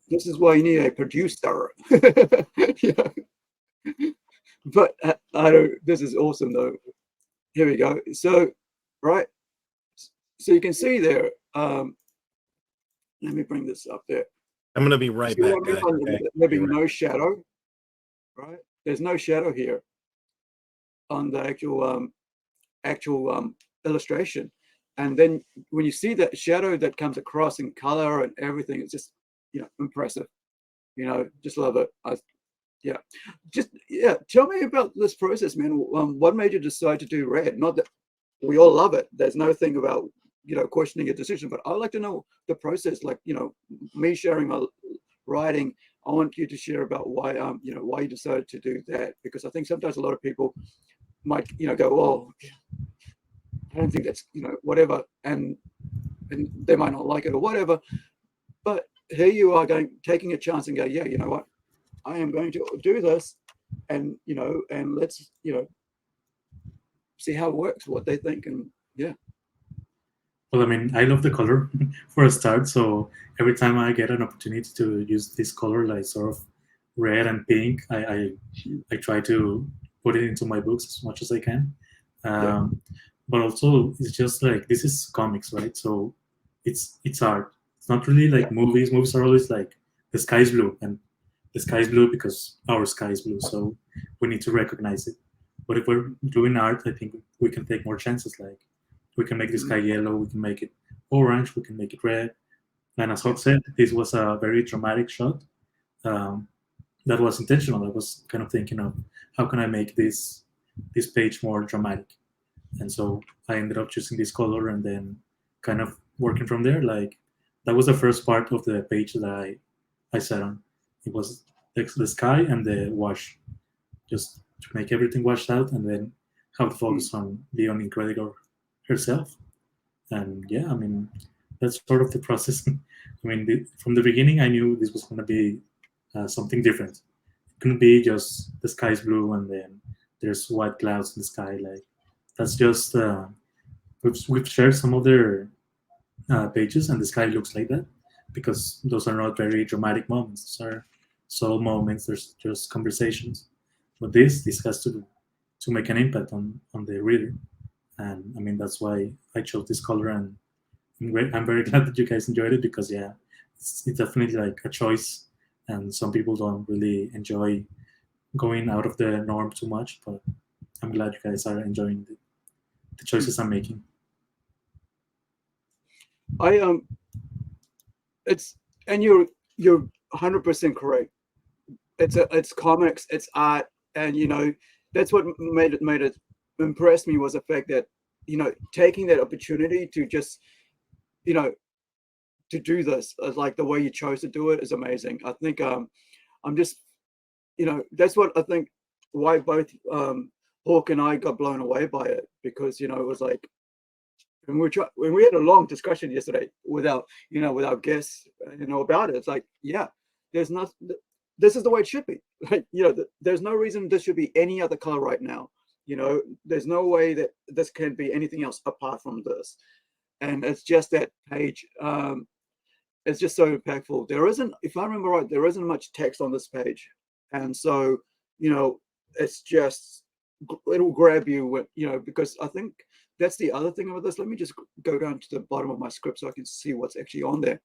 This is why you need a producer. Yeah. But I don't. This is awesome, though. Here we go. So, right. So you can see there. Let me bring this up there. I'm gonna be right back, guys. Okay? There being no shadow, right? There's no shadow here on the actual illustration, and then when you see that shadow that comes across in color and everything, it's just impressive. Just love it. Tell me about this process, man. What made you decide to do red? Not that we all love it. There's no thing about questioning a decision, but I'd like to know the process. Like me sharing my writing, I want you to share about why why you decided to do that, because I think sometimes a lot of people might go, oh, I don't think that's whatever, and they might not like it or whatever, but here you are taking a chance and go, yeah, you know what, I am going to do this, and and let's see how it works, what they think, and yeah. Well, I mean, I love the color for a start. So every time I get an opportunity to use this color, like sort of red and pink, I try to put it into my books as much as I can. But also, it's just like, this is comics, right? So it's art. It's not really like movies. Movies are always like, the sky is blue, and the sky is blue because our sky is blue. So we need to recognize it. But if we're doing art, I think we can take more chances. Like, we can make the sky yellow, we can make it orange, we can make it red. And as Hawke said, this was a very dramatic shot that was intentional. I was kind of thinking of, how can I make this this page more dramatic. And so I ended up choosing this color and then kind of working from there. Like that was the first part of the page that I set on. It was the sky and the wash, just to make everything washed out and then have the focus on Leon Incredi-Girl herself. And yeah, I mean, that's sort of the process. I mean, from the beginning, I knew this was going to be something different. It couldn't be just the sky's blue and then there's white clouds in the sky. Like that's just we've shared some of their pages, and the sky looks like that because those are not very dramatic moments. Those are subtle moments. There's just conversations. But this has to make an impact on the reader, and I mean that's why I chose this color, and I'm very glad that you guys enjoyed it because yeah, it's definitely like a choice, and some people don't really enjoy going out of the norm too much, but I'm glad you guys are enjoying the choices I'm making. It's and you're 100% correct. It's comics, it's art, and you know that's what made it impress me was the fact that you know taking that opportunity to just you know to do this like the way you chose to do it is amazing. I think I'm just you know that's what I think why both Hawke and I got blown away by it because you know it was like when we had a long discussion yesterday with our guests you know about it. It's like yeah, there's not. This is the way it should be. Like, you know, there's no reason this should be any other color right now. You know, there's no way that this can be anything else apart from this. And it's just that page. It's just so impactful. There isn't, if I remember right, there isn't much text on this page. And so, you know, it's just, it'll grab you, you know, because I think that's the other thing about this. Let me just go down to the bottom of my script so I can see what's actually on there.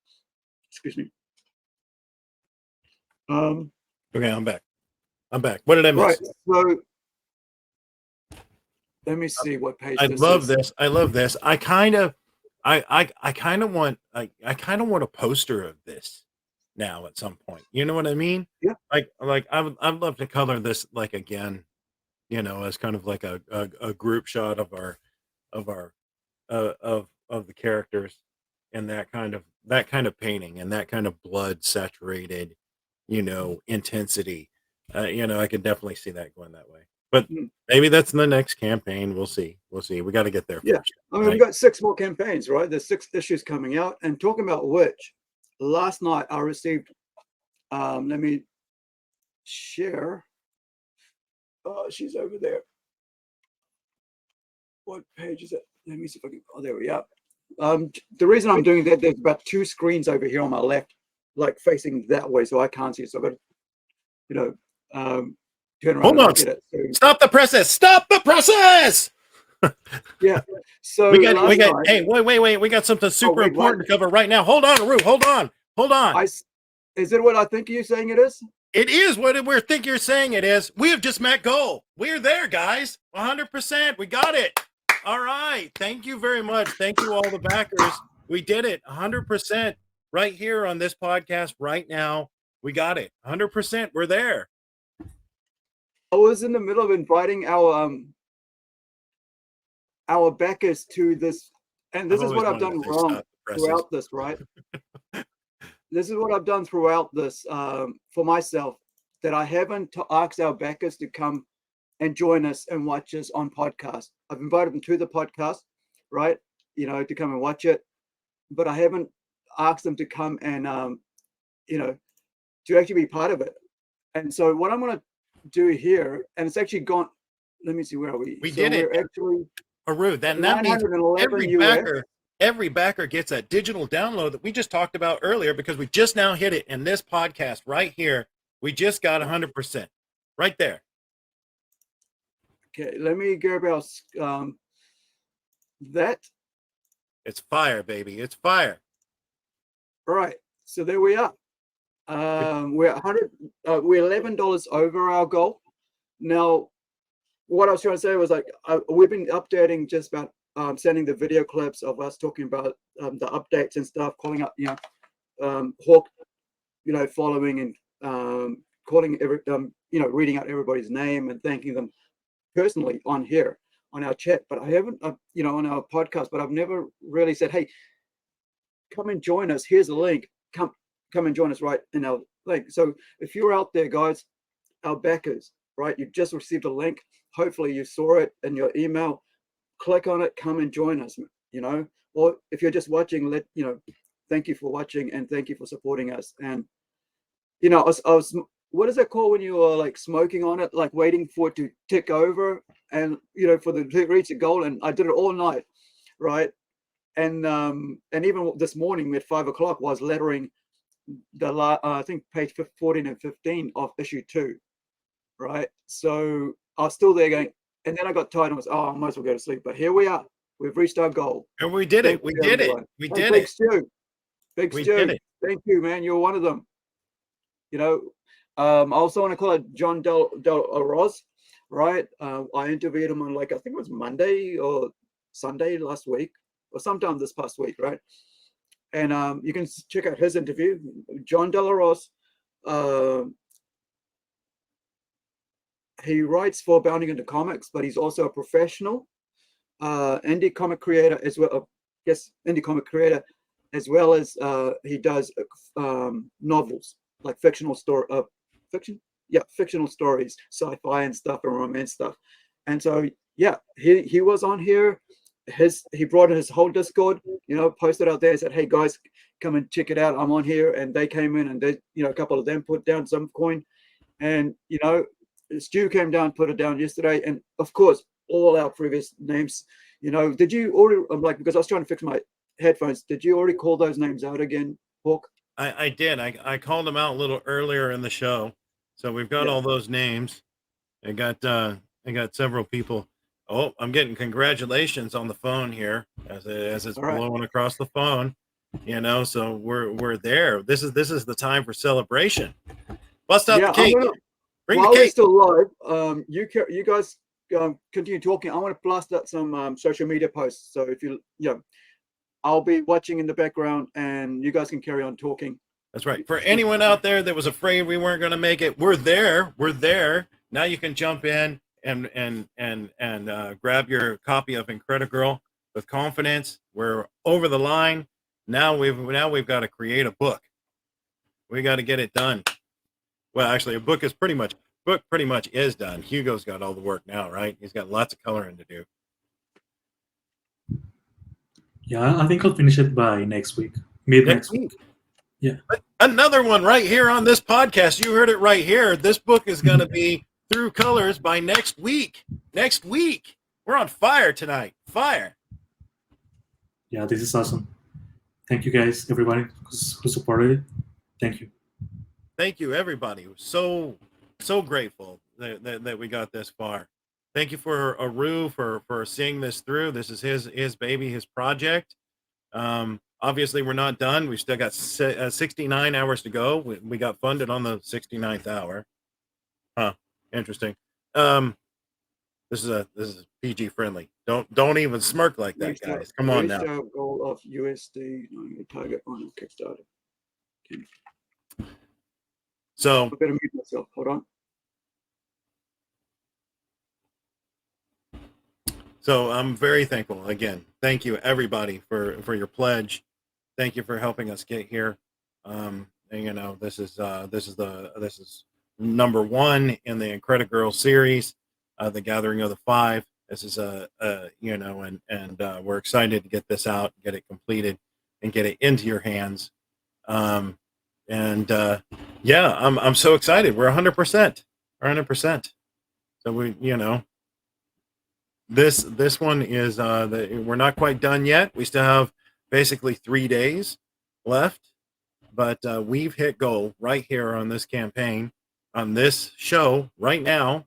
Excuse me. Okay, I'm back. What did I miss? Right. So let me see what page. I love this. I love this. I kind of want a poster of this now at some point. You know what I mean? Yeah. Like I'd love to color this like again, you know, as kind of like a group shot of the characters and that kind of painting and that kind of blood saturated, you know, intensity. You know, I could definitely see that going that way. But maybe that's in the next campaign. We'll see. We got to get there yeah. first. I mean, we got 6 more campaigns, right? There's 6 issues coming out. And talking about which, last night I received, let me share. She's over there. What page is it? Let me see if I can, oh, there we are. The reason I'm doing that, there's about 2 screens over here on my left, like facing that way, so I can't see it. So I've got to, you know, turn around. Hold on. Get it. So, Stop the presses. Stop the presses. yeah. So we got. Hey, wait. We got something super wait, important to cover right now. Hold on, Rue. Hold on. Is it what I think you're saying it is? It is what we think you're saying it is. We have just met goal. We're there, guys. 100%. We got it. All right. Thank you very much. Thank you, all the backers. We did it. 100% right here on this podcast right now. We got it. 100%. We're there. I was in the middle of inviting our backers to this, and this is what I've done wrong throughout this, right? This is what I've done throughout this for myself, that I haven't asked our backers to come and join us and watch us on podcast. I've invited them to the podcast, right? You know, to come and watch it, but I haven't asked them to come and, you know, to actually be part of it. And so what I'm going to do here, and it's actually gone, let me see, where are we? We did it. Actually, Aru, then that means every backer gets that digital download that we just talked about earlier, because we just now hit it in this podcast right here. We just got 100% right there. Okay, let me grab our that. It's fire, baby. It's fire. All right, so there we are. We're $11 over our goal. Now, what I was trying to say was like we've been updating just about sending the video clips of us talking about the updates and stuff, calling up, you know, Hawke, you know, following and calling every, you know, reading out everybody's name and thanking them personally on here on our chat, but I haven't, you know, on our podcast, but I've never really said, hey, come and join us. Here's a link. Come and join us right in our link. So if you're out there, guys, our backers, right? You've just received a link. Hopefully you saw it in your email. Click on it. Come and join us, you know. Or if you're just watching, thank you for watching and thank you for supporting us. And, you know, I was what is that called when you are like smoking on it, like waiting for it to tick over and, you know, for the to reach a goal. And I did it all night, right? And even this morning at 5 o'clock was lettering the I think page 14 and 15 of issue 2, right? So I was still there going, and then I got tired and was, I might as well go to sleep. But here we are. We've reached our goal. And we did it. We did it. We did it. Big Stu. Thank you, man. You're one of them. You know, I also want to call it John Del Roz, right? I interviewed him on I think it was Monday or Sunday last week, or sometime this past week, right? And you can check out his interview. John Del Roz, he writes for Bounding into Comics, but he's also a professional indie comic creator as well. Indie comic creator, as well as he does novels, like fictional stories, sci-fi and stuff, and romance stuff. And so, yeah, he was on here. He brought in his whole Discord, you know, posted out there and said, hey guys, come and check it out. I'm on here. And they came in and they, you know, a couple of them put down some coin. And, you know, Stu came down, put it down yesterday. And of course, all our previous names, you know, did you already, because I was trying to fix my headphones, did you already call those names out again, Hawke? I did. I called them out a little earlier in the show. So we've got all those names. I got several people. Oh, I'm getting congratulations on the phone here as it's blowing across the phone. You know, so we're there. This is the time for celebration. Bust out the cake. While we're still live, you guys continue talking. I want to blast out some social media posts. So if I'll be watching in the background, and you guys can carry on talking. That's right. For anyone out there that was afraid we weren't going to make it, we're there. We're there. Now you can jump in and grab your copy of Incredi-Girl with confidence. We're over the line. Now we've got to create a book. We got to get it done. Well, actually, a book pretty much is done. Hugo's got all the work now, right? He's got lots of coloring to do. Yeah, I think I'll finish it by next week. Next week. Yeah. Another one right here on this podcast. You heard it right here. This book is going to be through colors by next week. Next week. We're on fire tonight. Fire. Yeah, this is awesome. Thank you guys, everybody who supported it. Thank you. Thank you, everybody. So grateful that we got this far. Thank you for Aru for seeing this through. This is his baby, his project. Obviously, we're not done. We've still got 69 hours to go. We got funded on the 69th hour. Huh. Interesting. This is PG friendly. Don't even smirk like that, guys. Come on now. Goal of USD target on Kickstarter. Okay. So I better mute myself. Hold on. So I'm very thankful. Again, thank you everybody for your pledge. Thank you for helping us get here. And you know, this is number 1 in the Incredi-Girl series, the Gathering of the Five. This is you know, and we're excited to get this out, get it completed, and get it into your hands. Yeah, I'm so excited. We're 100%. We're 100%. So we, you know, this one is we're not quite done yet. We still have basically 3 days left, but we've hit goal right here on this campaign, on this show right now,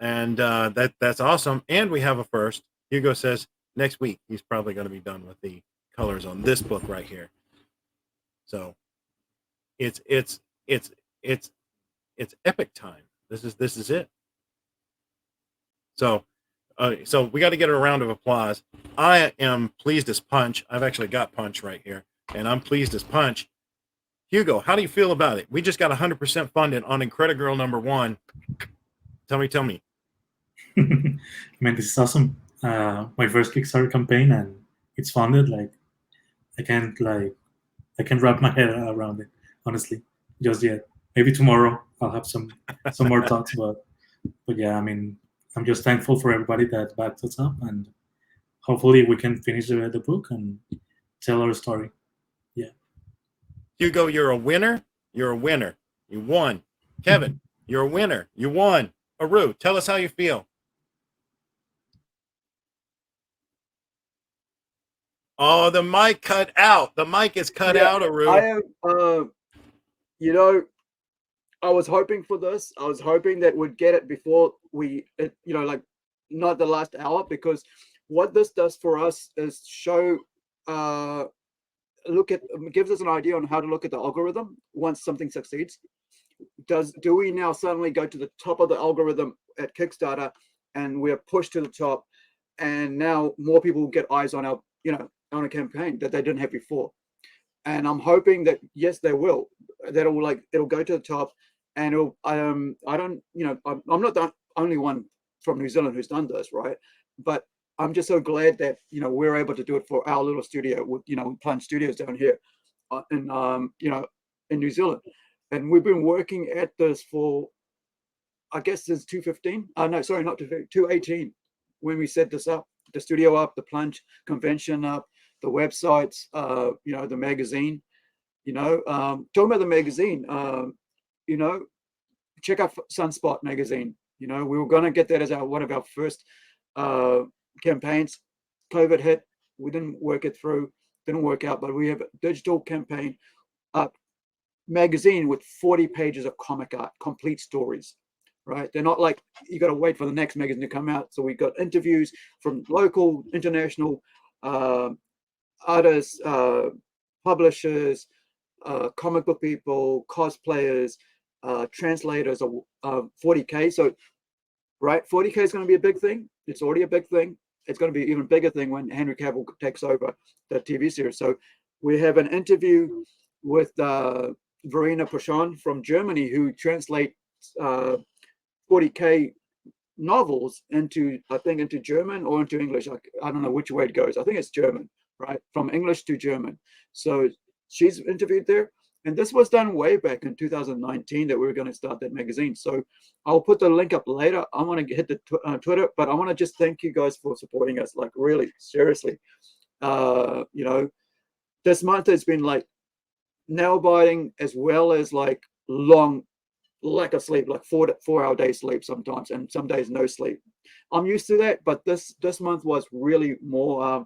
and that's awesome. And we have a first. Hugo says next week he's probably going to be done with the colors on this book right here. So it's epic time. This is it. So we got to get a round of applause. I am pleased as punch. I've actually got punch right here, and I'm pleased as punch. Hugo, how do you feel about it? We just got 100% funded on Incredi-Girl number 1. Tell me. mean, this is awesome. My first Kickstarter campaign, and it's funded. Like, I can't wrap my head around it, honestly, just yet. Maybe tomorrow I'll have some more thoughts, but yeah, I mean, I'm just thankful for everybody that backed us up, and hopefully we can finish the book and tell our story. Yeah. Hugo, you're a winner. You're a winner. You won. Kevin, you're a winner. You won. Aru, tell us how you feel. Oh, the mic cut out. The mic is cut out, Aru. I am, you know, I was hoping for this. I was hoping that we'd get it before like not the last hour, because what this does for us is show, gives us an idea on how to look at the algorithm once something succeeds. Do we now suddenly go to the top of the algorithm at Kickstarter and we're pushed to the top, and now more people will get eyes on our, on a campaign that they didn't have before? And I'm hoping that, yes, they will. That it'll go to the top, and I'm not the only one from New Zealand who's done this, right? But I'm just so glad that we're able to do it for our little studio with Plunge Studios down here, in New Zealand. And we've been working at this for, I guess, since 2015. No, sorry, not 2018, when we set this up, the studio up, the Plunge convention up, the websites, the magazine. Talking about the magazine, check out Sunspot magazine. We were going to get that as one of our first campaigns. COVID hit. We didn't work it through. Didn't work out. But we have a digital campaign magazine with 40 pages of comic art, complete stories. Right? They're not like you got to wait for the next magazine to come out. So we got interviews from local, international artists, publishers, comic book people, cosplayers, translators of 40K. So, right, 40K is going to be a big thing. It's already a big thing. It's going to be an even bigger thing when Henry Cavill takes over the TV series. So we have an interview with Verena Pochon from Germany, who translates 40K novels into German or into English. I don't know which way it goes. I think it's German, right? From English to German. So she's interviewed there. And this was done way back in 2019 that we were going to start that magazine. So I'll put the link up later. I want to hit the Twitter, but I want to just thank you guys for supporting us. Like, really, seriously. This month has been like nail biting, as well as like long lack of sleep, like 4-hour day sleep sometimes, and some days no sleep. I'm used to that, but this month was really more,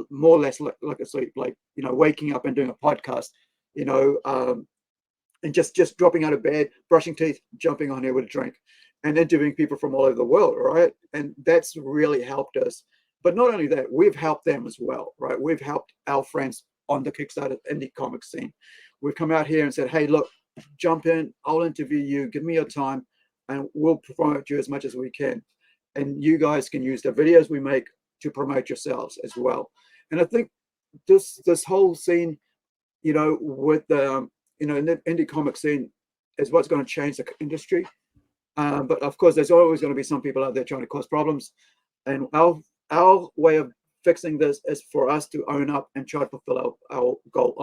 more or less like a sleep, like, waking up and doing a podcast, and just dropping out of bed, brushing teeth, jumping on here with a drink, and interviewing people from all over the world, right? And that's really helped us. But not only that, we've helped them as well, right? We've helped our friends on the Kickstarter indie comic scene. We've come out here and said, hey, look, jump in, I'll interview you, give me your time, and we'll promote you as much as we can. And you guys can use the videos we make to promote yourselves as well. And I think this whole scene, with the indie comic scene is what's going to change the industry. But of course, there's always going to be some people out there trying to cause problems. And our way of fixing this is for us to own up and try to fulfill our goal,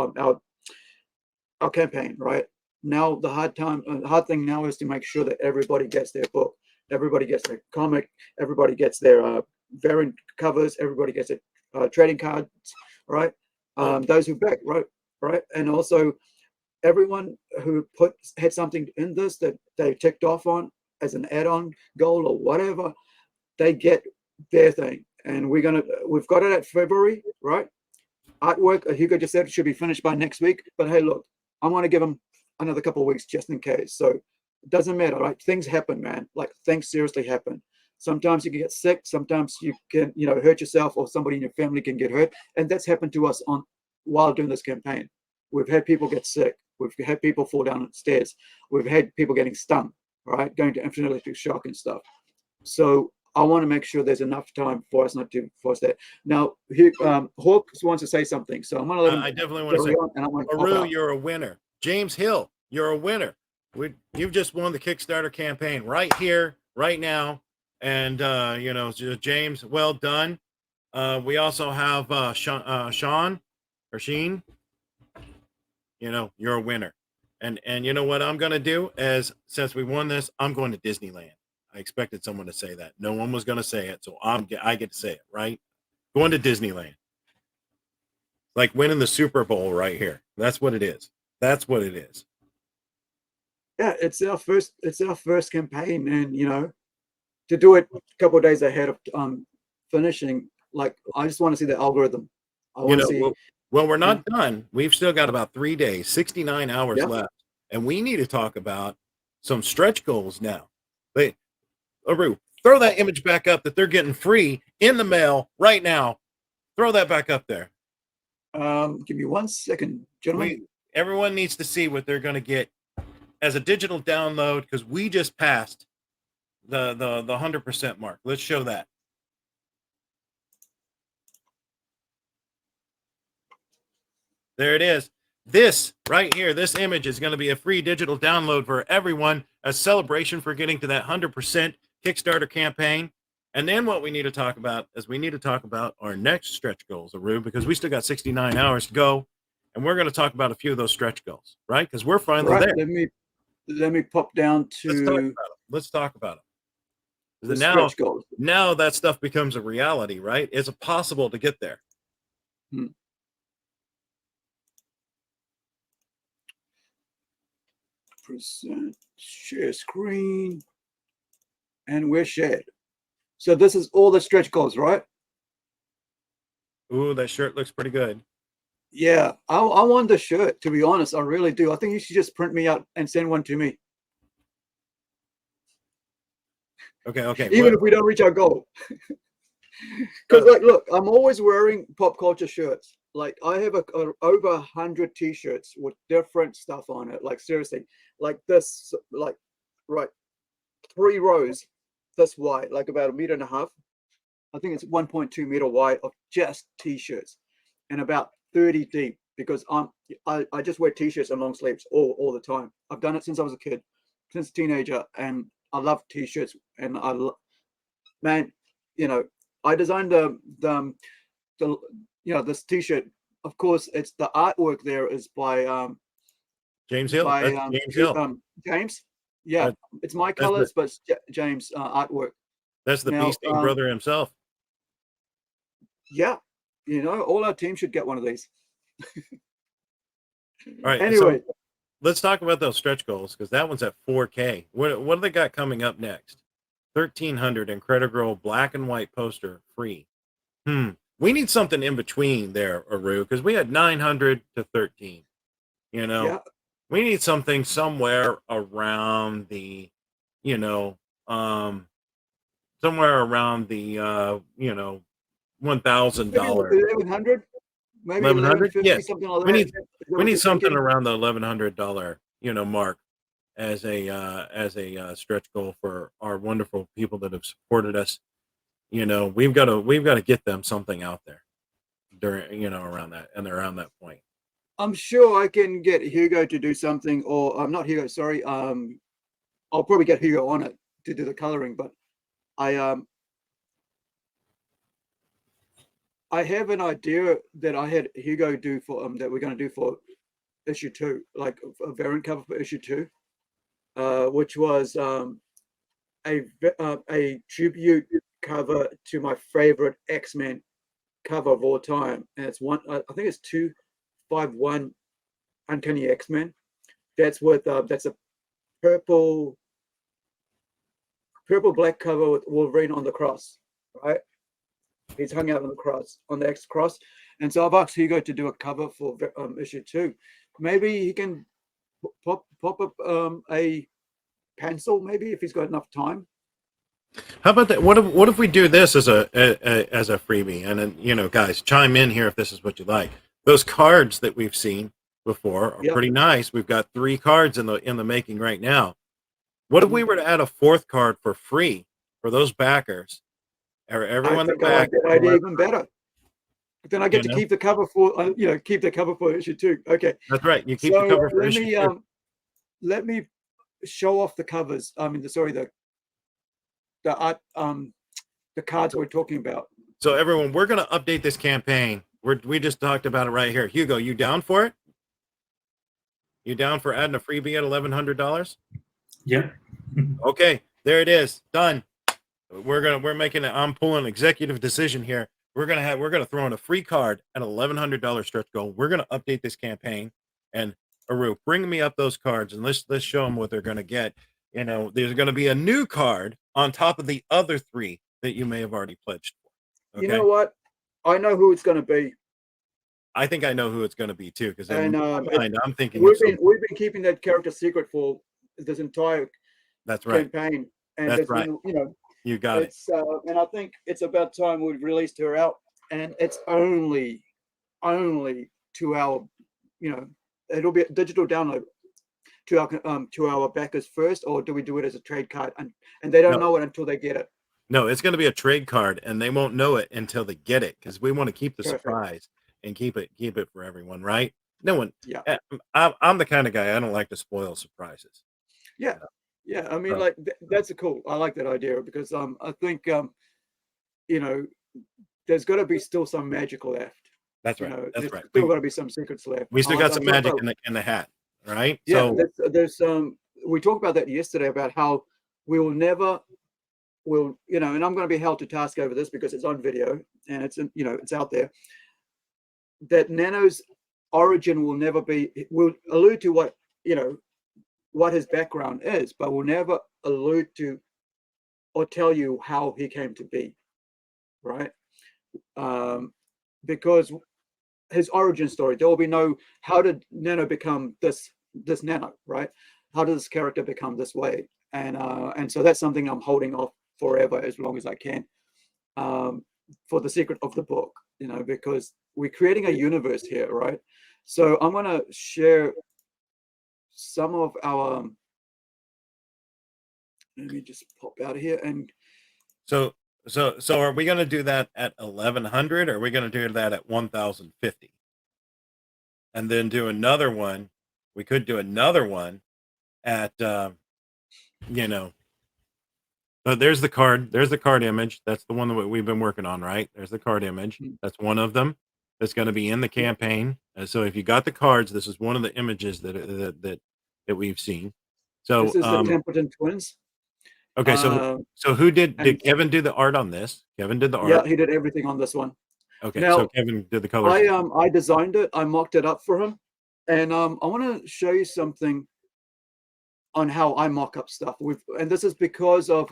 our campaign, right? Now the hard thing now is to make sure that everybody gets their book, everybody gets their comic, everybody gets their variant covers, everybody gets their trading cards, right? Those who back, right, and also everyone who had something in this that they ticked off on as an add-on goal or whatever, they get their thing. And we've got it at February, right? Artwork, Hugo just said it should be finished by next week. But hey, look, I want to give them another couple of weeks just in case. So it doesn't matter, right? Things happen, man. Like, things seriously happen. Sometimes you can get sick. Sometimes you can, hurt yourself, or somebody in your family can get hurt. And that's happened to us while doing this campaign. We've had people get sick. We've had people fall down the stairs. We've had people getting stung, right? Going to infinite electric shock and stuff. So I want to make sure there's enough time for us not to force that. Now, Hawke wants to say something, so I'm going to let him. I definitely want to say, Aru, you're a winner. James Hill, you're a winner. You've just won the Kickstarter campaign right here, right now, And you know, James, well done. We also have Sean or Sheen. You know, you're a winner. And you know what I'm gonna do is, since we won this, I'm going to Disneyland. I expected someone to say that. No one was gonna say it, so I get to say it, right? Going to Disneyland. Like winning the Super Bowl right here. That's what it is. That's what it is. Yeah, it's our first campaign, and you know, to do it a couple of days ahead of finishing, like I just want to see the algorithm. I You want know, to see. well, we're not done. We've still got about 3 days, 69 hours Yeah. left. And we need to talk about some stretch goals now. Wait, Aru, throw that image back up that they're getting free in the mail right now. Throw that back up there. Give me 1 second, gentlemen. Everyone needs to see what they're going to get as a digital download, because we just passed the 100% mark. Let's show that. There it is. This right here, this image is going to be a free digital download for everyone, a celebration for getting to that 100% Kickstarter campaign. And then what we need to talk about is we need to talk about our next stretch goals, Aru, because we still got 69 hours to go. And we're going to talk about a few of those stretch goals, right? Because we're finally Right, there. let me pop down to Let's talk about it. the stretch goals. Now that stuff becomes a reality, right? It's possible to get there. Present, share screen, and we're shared. So this is all the stretch goals, right? Ooh, that shirt looks pretty good. Yeah, I want the shirt, to be honest. I really do. I think you should just print me out and send one to me. Okay. Even if we don't reach our goal. Because like, look, I'm always wearing pop culture shirts. Like I have over 100 t-shirts with different stuff on it. Like seriously, like this, like right, 3 rows this wide, like about 1.5 meters. I think it's 1.2 meter wide of just t-shirts, and about 30 deep, because I just wear t-shirts and long sleeves all the time. I've done it since I was a kid, since a teenager, and I love t-shirts. And man, you know, I designed the you know, this t-shirt. Of course, it's the artwork there is by James Hill. James Hill. James. Yeah, it's my colors, but it's James artwork. That's the Beastie brother himself. Yeah, you know, all our team should get one of these. All right. Anyway, so let's talk about those stretch goals, because that one's at 4K. What do they got coming up next? 1,300 Incredi-Girl black and white poster free. We need something in between there, Aru, because we had 900 to 13. You know, yeah. We need something somewhere around the, you know, somewhere around the, you know, $1,000. 1,100, maybe 1,100. 1,150, Yeah, something like that. we need something around the $1,100, you know, mark as a stretch goal for our wonderful people that have supported us. You know, we've got to get them something out there during, you know, around that, and they're around that point. I'm sure I can get Hugo to do something, or I'm not Hugo, sorry. I'll probably get Hugo on it to do the coloring, but I have an idea that I had Hugo do for that we're going to do for issue 2, like a variant cover for issue 2, which was a tribute cover to my favorite X-Men cover of all time, and it's one. I think it's 251 Uncanny X-Men. That's with that's a purple black cover with Wolverine on the cross, right? He's hung out on the cross, on the X cross, and so I've asked Hugo to do a cover for issue 2. Maybe he can pop up a pencil, maybe, if he's got enough time. How about that? What if we do this as a freebie? And then, you know, guys, chime in here if this is what you like. Those cards that we've seen before are pretty nice. We've got 3 cards in the making right now. What if we were to add a 4th card for free for those backers? Everyone that back, that idea even better. But then I get to keep the cover for keep the cover for issue 2. Okay, that's right. You keep the cover for issue 2. Let me show off the covers. I mean, the the cards we're talking about. So everyone, we're going to update this campaign. We just talked about it right here. Hugo, you down for it? You down for adding a freebie at $1,100? Yeah. Okay, there it is. Done. We're making it. I'm pulling an executive decision here. We're gonna throw in a free card at $1,100 stretch goal. We're gonna update this campaign. And Aru, bring me up those cards and let's show them what they're gonna get. You know, there's gonna be a new card on top of the other 3 that you may have already pledged for. Okay? You know what? I know who it's going to be. I think I know who it's going to be too, because And I'm thinking we've been keeping that character secret for this entire that's right. campaign, and That's right. been, you know, You got it. And I think it's about time we've released her out, and it's only 2 hour, you know, it'll be a digital download to our backers first, or do we do it as a trade card, and they don't know it until they get it? No, it's going to be a trade card, and they won't know it until they get it, because we want to keep the Perfect. surprise and keep it for everyone, right? No one. Yeah. I'm the kind of guy, I don't like to spoil surprises. Yeah. Yeah. I mean, like that's cool. I like that idea, because I think you know, there's got to be still some magic left. That's right. You know, That's right. Still got to be some secrets left. We still got some magic in the hat, right? Yeah. So there's we talked about that yesterday, about how we will never you know, and I'm going to be held to task over this because it's on video and it's you know, it's out there, that Nano's origin will never be, will allude to what, you know, what his background is, but will never allude to or tell you how he came to be, right? Because his origin story, there will be no, how did Nano become this Nano, right? How does this character become this way? And so that's something I'm holding off forever, as long as I can, for the secret of the book, you know, because we're creating a universe here, right? So I'm going to share some of our, let me just pop out of here. And so are we going to do that at 1,100, or are we going to do that at 1,050? And then do another one. We could do another one at, you know, there's the card. There's the card image. That's the one that we've been working on, right? There's the card image. That's one of them that's going to be in the campaign. And so if you got the cards, this is one of the images that we've seen. So this is the Templeton twins. Okay, so who did Kevin do the art on this? Kevin did the art. Yeah, he did everything on this one. Okay, now, so Kevin did the colors. I designed it. I mocked it up for him, and I want to show you something on how I mock up stuff. And this is because of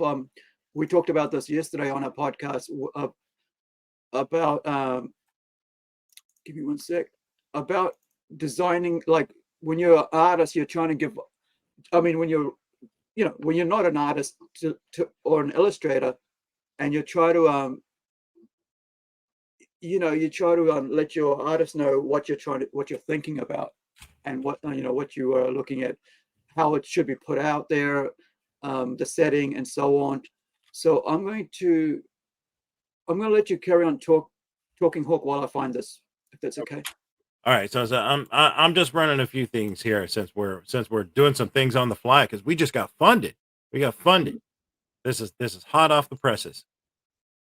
we talked about this yesterday on our podcast about give me one sec, about designing. Like when you're an artist, you're trying to give. I mean, when you're not an artist or an illustrator, and you try to let your artist know what you're thinking about, and what you are looking at, how it should be put out there, the setting, and so on. So I'm going to let you carry on talking, Hawke, while I find this, if that's okay. All right, so I'm just running a few things here since we're doing some things on the fly, because we just got funded. We got funded. This is hot off the presses.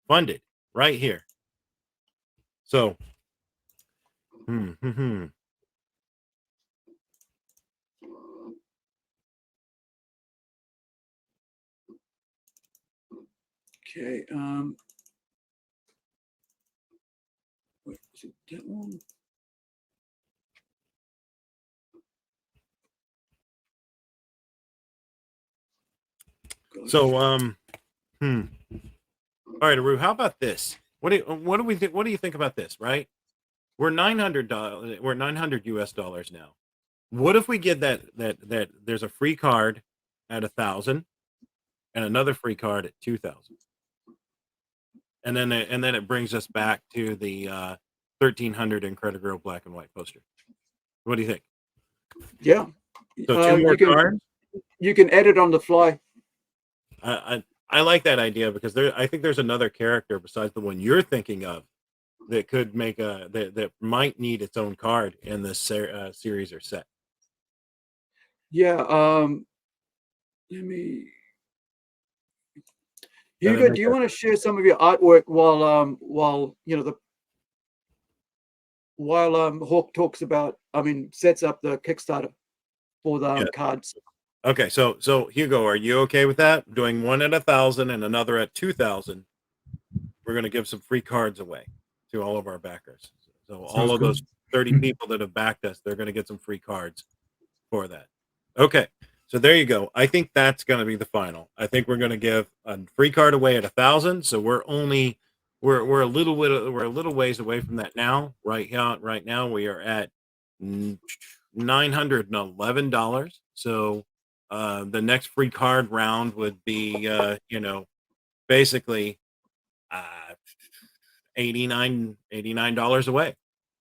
Funded right here. So, Okay. Wait, is it that one? So, all right, Aru, how about this? What do you think about this? Right, we're $900. We're $900 US now. What if we get that there's a free card at 1,000 and another free card at 2,000, and then it brings us back to the 1,300 Incredi-Girl black and white poster. What do you think? Yeah. So two more cards. You can edit on the fly. I like that idea, because I think there's another character besides the one you're thinking of that could make that might need its own card in this series or set. Yeah. Hugo, do you want to share some of your artwork while Hawke talks about, sets up the Kickstarter for the cards? Okay, so Hugo, are you okay with that? Doing one at 1,000 and another at 2,000. We're going to give some free cards away to all of our backers. So all of those 30 people that have backed us, they're going to get some free cards for that. Okay, so there you go. I think that's going to be the final. I think we're going to give a free card away at 1,000. So we're a little ways away from that now. Right now we are at $911. So the next free card round would be basically $89 away.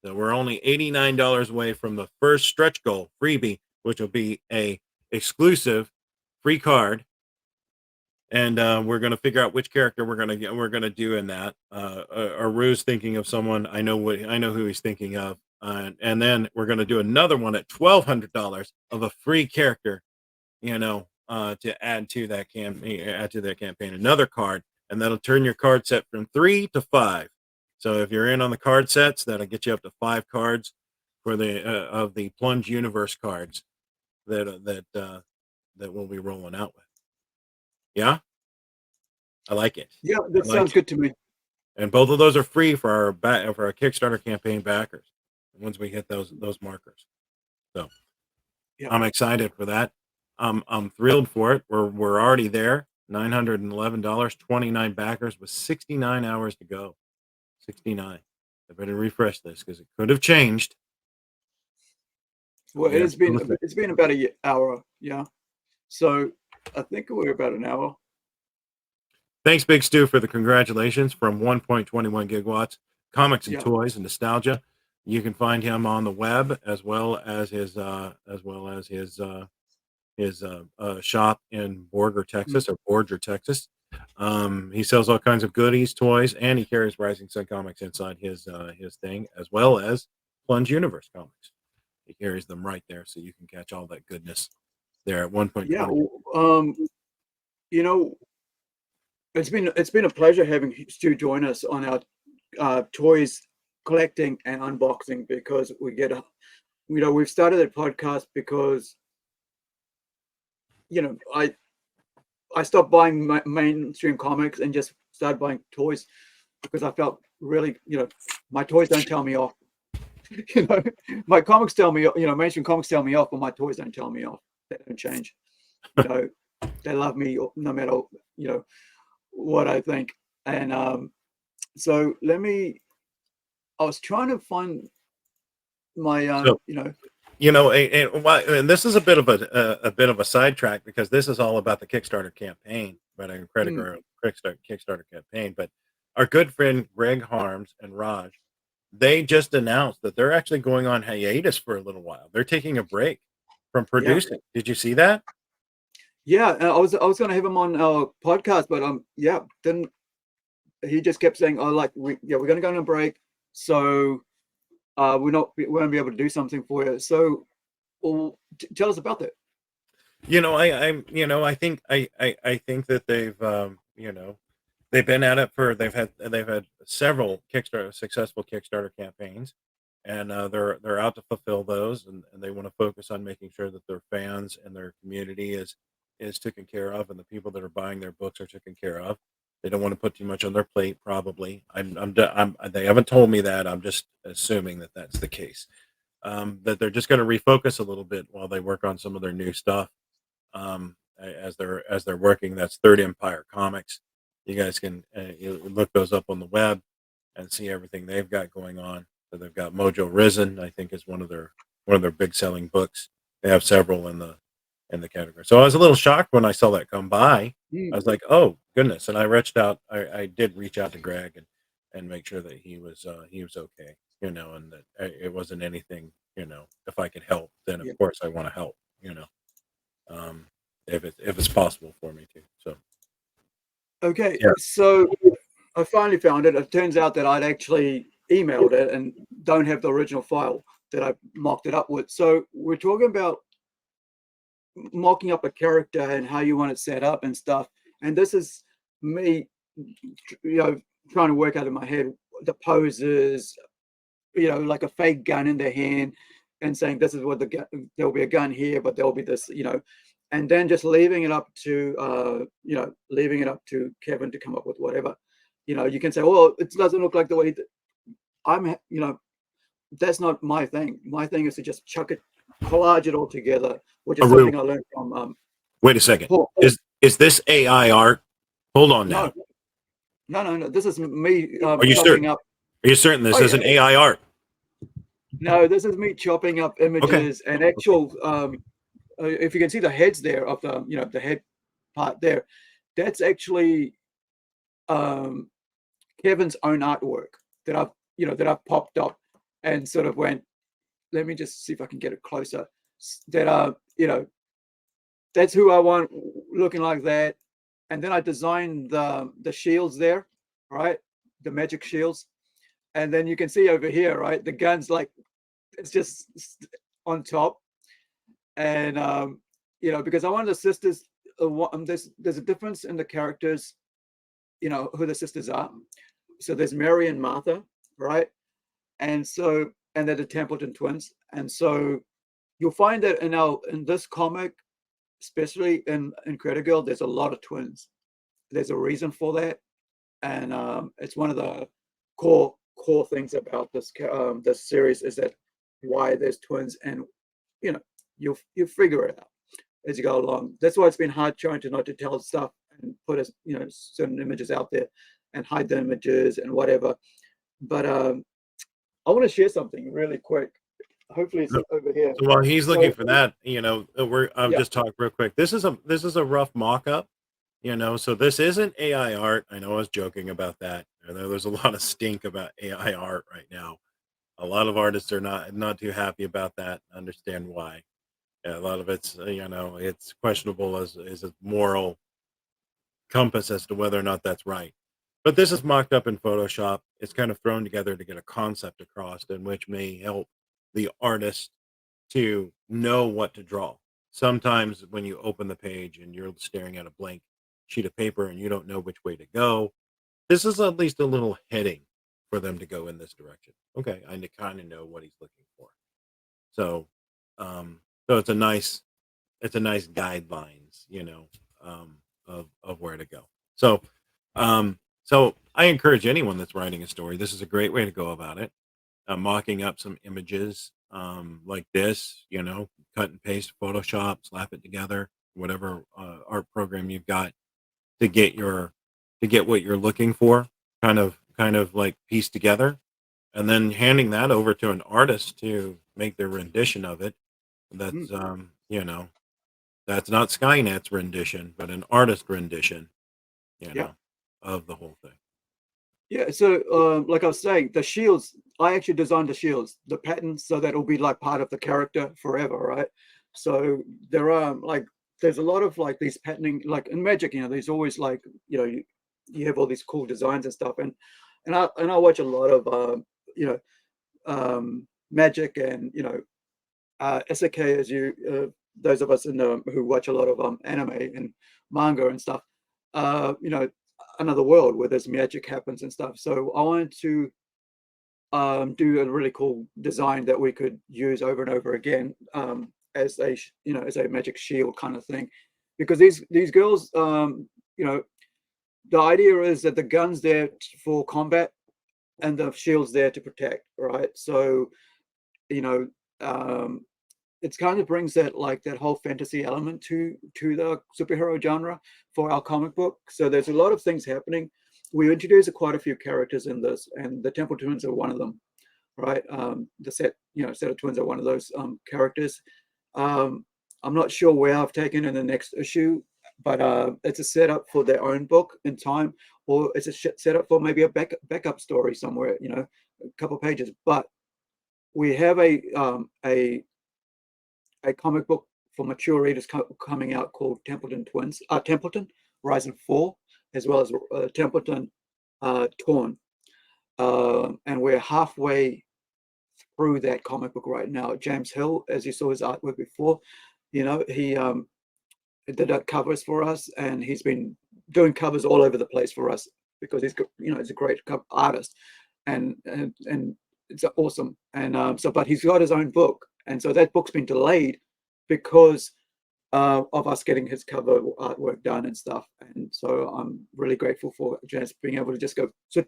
So we're only $89 away from the first stretch goal freebie, which will be a exclusive free card. And we're going to figure out which character we're going to do in that. Aru's thinking of someone. I know who he's thinking of. And then we're going to do another one at $1,200 of a free character, to add to that campaign, another card, and that'll turn your card set from 3 to 5. So if you're in on the card sets, that'll get you up to 5 cards for of the Plunge Universe cards that we'll be rolling out with. Yeah, I like it. Yeah, that sounds good to me. And both of those are free for our Kickstarter campaign backers once we hit those markers. So yeah. I'm excited for that. I'm thrilled for it. We're already there. $911, 29 backers with 69 hours to go. 69. I better refresh this because it could have changed. Well, it's been about an hour, yeah. So I think we're about an hour. Thanks, Big Stu, for the congratulations from 1.21 gigawatts, comics and toys and nostalgia. You can find him on the web as well as his shop in Borger, Texas. He sells all kinds of goodies, toys, and he carries Rising Sun comics inside his thing, as well as Plunge Universe comics. He carries them right there, so you can catch all that goodness there at 1.20. Yeah, it's been a pleasure having Stu join us on our toys collecting and unboxing, because we've started that podcast because I stopped buying mainstream comics and just started buying toys because I felt really, my toys don't tell me off. My comics tell me, mainstream comics tell me off, but my toys don't tell me off. They don't change. They love me no matter, what I think. And so I was trying to find my, and this is a bit of a sidetrack because this is all about the Kickstarter campaign, but Kickstarter campaign. But our good friend Greg Harms and Raj, they just announced that they're actually going on hiatus for a little while. They're taking a break from producing. Yeah. Did you see that? Yeah, I was going to have him on our podcast, but then he just kept saying, we're going to go on a break, so we won't be able to do something for you. So, tell us about that. I think that they've been at it for they've had several successful Kickstarter campaigns, and they're out to fulfill those, and they want to focus on making sure that their fans and their community is taken care of, and the people that are buying their books are taken care of. They don't want to put too much on their plate, probably. They haven't told me that. I'm just assuming that that's the case. That they're just going to refocus a little bit while they work on some of their new stuff. As they're working, that's Third Empire Comics. You guys can look those up on the web and see everything they've got going on. So they've got Mojo Risen, I think, is one of their big selling books. They have several in the category. So I was a little shocked when I saw that come by. I was like, oh goodness. And I did reach out to Greg and make sure that he was okay, and that it wasn't anything, if I could help, then of course I want to help, if it's possible for me to. So okay. Yeah. So I finally found it. It turns out that I'd actually emailed it and don't have the original file that I mocked it up with. So we're talking about mocking up a character and how you want it set up and stuff. And this is me, trying to work out in my head the poses, like a fake gun in their hand, and saying this is what there'll be a gun here, but there'll be this, and then just leaving it up to Kevin to come up with whatever. You can say, well, it doesn't look like the way that I'm, that's not my thing. My thing is to just chuck it, collage it all together, which is something I learned from. Wait a second. Paul. Is this AI art? Hold on now. No. This is me Are you chopping certain? up. Are you certain this isn't AI art? No, this is me chopping up images and actual. If you can see the heads there of the, the head part there, that's actually Kevin's own artwork that I've popped up and sort of went. Let me just see if I can get it closer. That that's who I want looking like that. And then I designed the shields there, right? The magic shields. And then you can see over here, right? The guns, like, it's just on top. And, because I want the sisters, there's a difference in the characters, who the sisters are. So there's Mary and Martha, right? And they're the Templeton twins. And so you'll find that in this comic, especially in Incredi-Girl, there's a lot of twins. There's a reason for that, and it's one of the core things about this series is that why there's twins, and you'll figure it out as you go along. That's why it's been hard trying to not to tell stuff and put certain images out there and hide the images and whatever. But I want to share something really quick. Hopefully it's over here. So while he's looking for that, I'll Yeah. just talk real quick. This is a rough mock-up, so this isn't AI art. I know I was joking about that. I know there's a lot of stink about AI art right now. A lot of artists are not too happy about that. I understand why. Yeah, a lot of it's it's questionable as a moral compass as to whether or not that's right. But this is mocked up in Photoshop. It's kind of thrown together to get a concept across, and which may help the artist to know what to draw. Sometimes when you open the page and you're staring at a blank sheet of paper and you don't know which way to go, this is at least a little heading for them to go in this direction. Okay, I kind of know what he's looking for. So, so it's a nice guidelines, of where to go. So, so I encourage anyone that's writing a story. This is a great way to go about it. Mocking up some images like this, cut and paste Photoshop, slap it together, whatever art program you've got to get what you're looking for, kind of like pieced together, and then handing that over to an artist to make their rendition of it. That's that's not Skynet's rendition, but an artist rendition, of the whole thing. Yeah, so like I was saying, the shields, I actually designed the shields, the patterns, so that it'll be like part of the character forever, right? So there are there's a lot of like these patterning, like in Magic, there's always like, you have all these cool designs and stuff, and I watch a lot of Magic and isekai, as those of us who watch a lot of anime and manga and stuff, another world where there's magic happens and stuff. So I wanted to do a really cool design that we could use over and over again as a magic shield kind of thing, because these girls, the idea is that the gun's there for combat and the shield's there to protect, right? So it kind of brings that that whole fantasy element to the superhero genre for our comic book. So there's a lot of things happening. We introduced quite a few characters in this, and the Temple Twins are one of them, right? The set of twins are one of those characters. I'm not sure where I've taken in the next issue, but it's a setup for their own book in time, or it's a setup for maybe a backup story somewhere, a couple pages. But we have a comic book for mature readers coming out called Templeton Rise and Fall, as well as Templeton Torn, and we're halfway through that comic book right now. James Hill, as you saw his artwork before, he did our covers for us, and he's been doing covers all over the place for us because he's he's a great artist, and it's awesome. And but he's got his own book, and so that book's been delayed because of us getting his cover artwork done and stuff. And so I'm really grateful for Janice being able to just go, so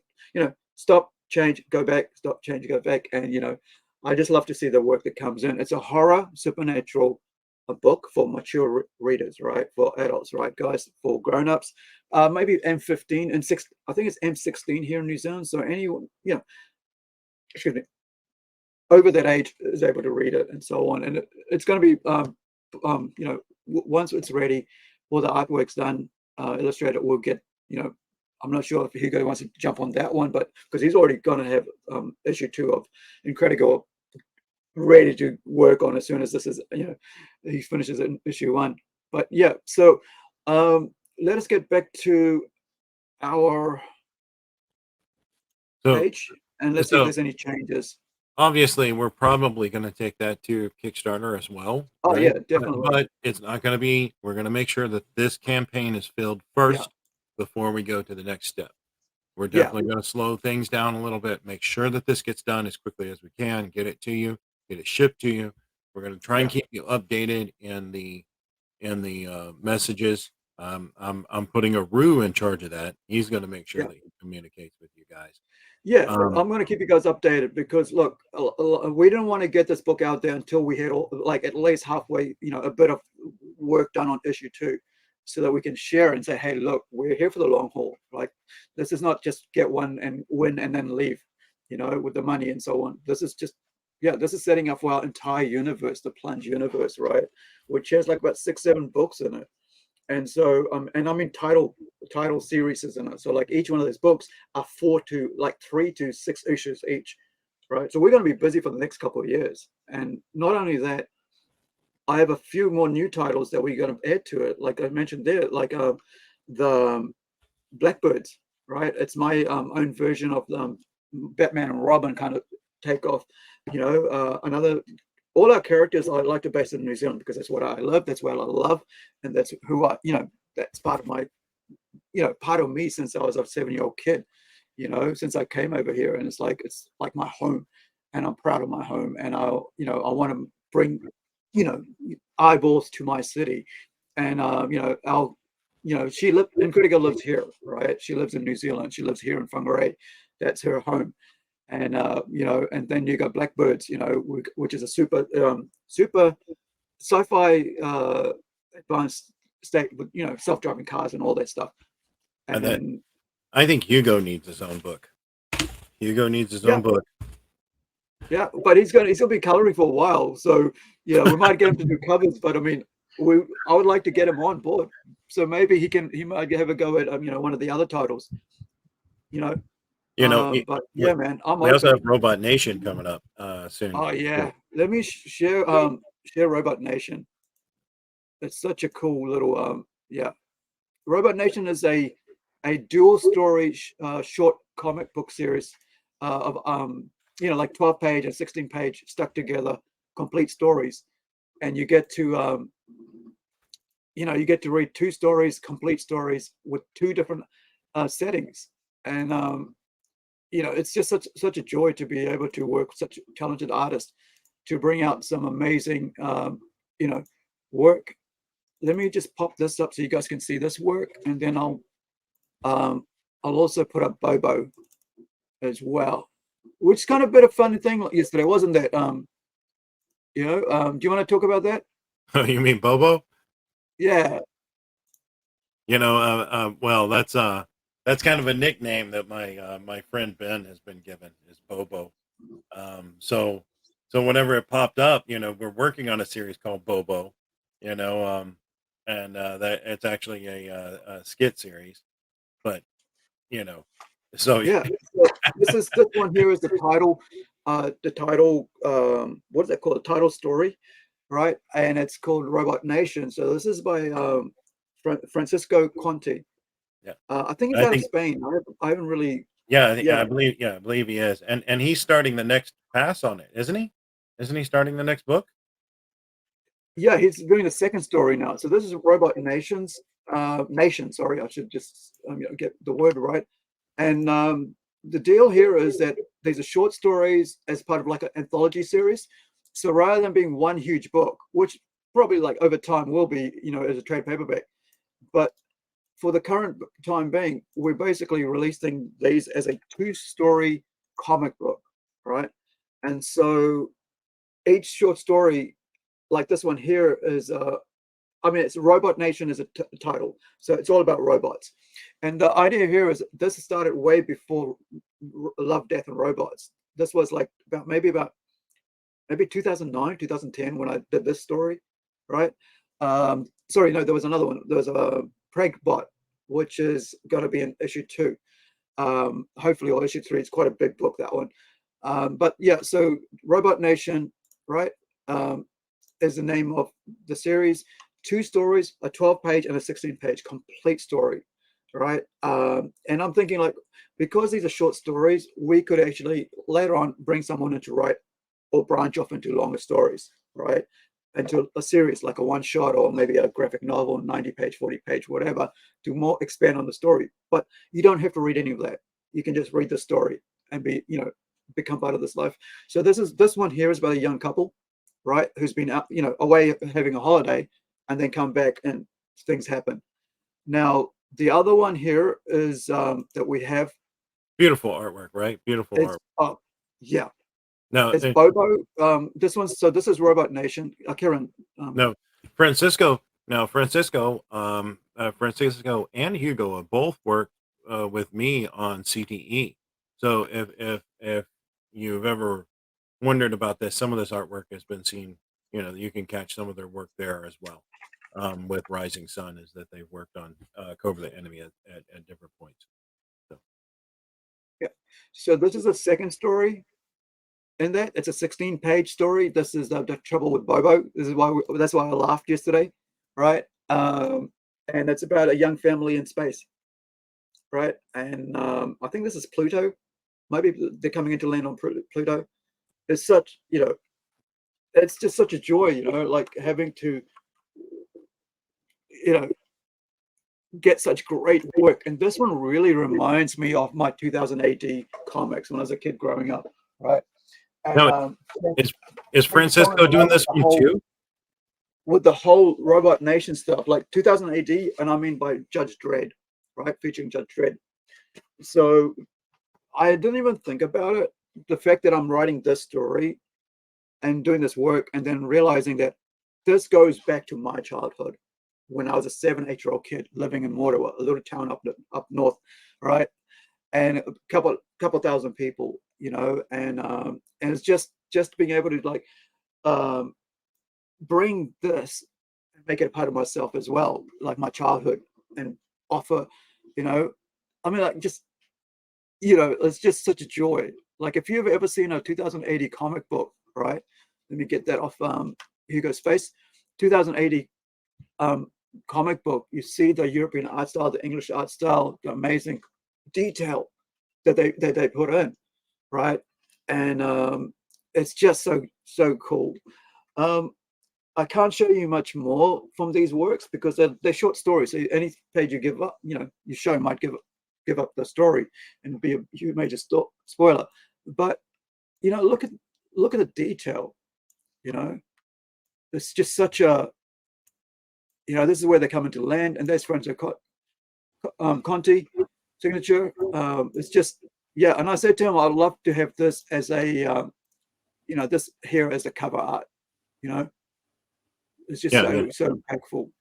stop, change, go back, stop, change, go back. And I just love to see the work that comes in. It's a horror supernatural book for mature readers, right? For adults, right, guys? For grown-ups, maybe M15 and 6. I think it's M16 here in New Zealand. So anyone, excuse me, over that age is able to read it and so on. And it's going to be, once it's ready, all the artwork's done, illustrated, we'll get, I'm not sure if Hugo wants to jump on that one, but because he's already going to have issue 2 of Incredi-Girl ready to work on as soon as this is, he finishes in issue 1. But yeah, so let us get back to our page and let's see if there's any changes. Obviously, we're probably going to take that to Kickstarter as well. Oh, right? yeah, definitely. But it's not going to be, we're going to make sure that this campaign is filled first before we go to the next step. We're definitely going to slow things down a little bit, make sure that this gets done as quickly as we can, get it to you, get it shipped to you. We're going to try and keep you updated in the messages. I'm putting a Rue in charge of that. He's going to make sure that he communicates with you guys. Yeah, I'm going to keep you guys updated because look, we didn't want to get this book out there until we had at least halfway, a bit of work done on issue 2, so that we can share and say, hey, look, we're here for the long haul. Like, this is not just get one and win and then leave, with the money and so on. This is just, this is setting up for our entire universe, the Plunge universe, right? Which has like about 6-7 books in it. And so, and I mean title series in it. So like each one of those books are 3 to 6 issues each, right? So we're going to be busy for the next couple of years. And not only that, I have a few more new titles that we're going to add to it. Like I mentioned there, like the Blackbirds, right? It's my own version of Batman and Robin kind of takeoff. All our characters I like to base in New Zealand because that's what I love, that's what I love, and that's who that's part of my, part of me since I was a 7-year-old kid, since I came over here, and it's like my home, and I'm proud of my home, and I want to bring, eyeballs to my city, and Incredi-Girl lives here, right? She lives in New Zealand, she lives here in Whangarei, that's her home. And and then you got Blackbirds, which is a super sci-fi advanced state with self-driving cars and all that stuff. And then I think Hugo needs his own book. Hugo needs his own book. Yeah, but he's gonna be coloring for a while, so we might get him to do covers. But I mean, I would like to get him on board, so maybe he might have a go at one of the other titles. But yeah, man, we also have Robot Nation coming up soon. Oh yeah, let me share Robot Nation. It's such a cool little Robot Nation is a dual story short comic book series of like 12-page and 16-page stuck together complete stories, and you get to read 2 stories, complete stories with 2 different settings, and it's just such a joy to be able to work with such a talented artist to bring out some amazing, work. Let me just pop this up so you guys can see this work, and then I'll also put up Bobo as well, which is kind of a bit of fun thing yesterday, wasn't that? Do you want to talk about that? Oh, you mean Bobo? Yeah. Well, that's kind of a nickname that my friend Ben has been given, is Bobo. So whenever it popped up, we're working on a series called Bobo, and that it's actually a skit series, but so yeah. So this one here is the title, what is that called? The title story, right? And it's called Robot Nation. So this is by Francisco Conte. Yeah, I think he's out of Spain. I haven't really. I believe he is, and he's starting the next pass on it, isn't he? Isn't he starting the next book? Yeah, he's doing the second story now. So this is Robot Nations, Nation. Sorry, I should just get the word right. And the deal here is that these are short stories as part of like an anthology series. So rather than being one huge book, which probably like over time will be, as a trade paperback, but for the current time being, we're basically releasing these as a 2-story comic book, right? And so each short story, like this one here, is it's Robot Nation is a title, so it's all about robots. And the idea here is this started way before Love, Death, and Robots. This was like maybe 2009, 2010 when I did this story, right? Sorry, no, there was another one. There was a Pragbot, which is going to be in issue 2, hopefully, or issue 3. It's quite a big book, that one. But yeah, so Robot Nation, right, is the name of the series. 2 stories, a 12-page and a 16-page complete story, right? And I'm thinking, like, because these are short stories, we could actually later on bring someone in to write or branch off into longer stories, right? Into a series like a one-shot or maybe a graphic novel, 90-page, 40-page, whatever, to more expand on the story. But you don't have to read any of that. You can just read the story and become part of this life. So this one here is about a young couple, right, who's been out, away having a holiday, and then come back and things happen. Now, the other one here is that we have. Beautiful artwork, right? Beautiful artwork. Yeah. No, it's Bobo. This is Robot Nation. Karen. No, Francisco. No, Francisco. Francisco and Hugo have both worked with me on CTE. So if you've ever wondered about this, some of this artwork has been seen. You can catch some of their work there as well. With Rising Sun, is that they've worked on Cover the Enemy at different points. So. Yeah. So this is a second story. In that, it's a 16-page story. This is the trouble with Bobo. That's why I laughed yesterday, right? And it's about a young family in space, right? And I think this is Pluto. Maybe they're coming into land on Pluto. It's such, it's just such a joy, like having to, get such great work. And this one really reminds me of my 2000 comics when I was a kid growing up, right? And, now, is Francisco doing this one too? With the whole Robot Nation stuff, like 2000 AD, and I mean by Judge Dredd, right? Featuring Judge Dredd. So I didn't even think about it. The fact that I'm writing this story and doing this work and then realizing that this goes back to my childhood when I was a 7, 8-year-old kid living in Morewa, a little town up north, right? And a couple thousand people, and it's just being able to like bring this and make it a part of myself as well, like my childhood, and offer, like just, it's just such a joy. Like if you've ever seen a 2080 comic book, right? Let me get that off Hugo's face. 2080 comic book, you see the European art style, the English art style, the amazing detail that they put in, right? And it's just so cool. I can't show you much more from these works because they're short stories. So any page you give up, you show might give up the story and be a huge major spoiler. But look at the detail. It's just such a. This is where they come into land, and there's Franco Conti signature. It's just, yeah. And I said to him, I'd love to have this as a, this here as a cover art. It's just so impactful.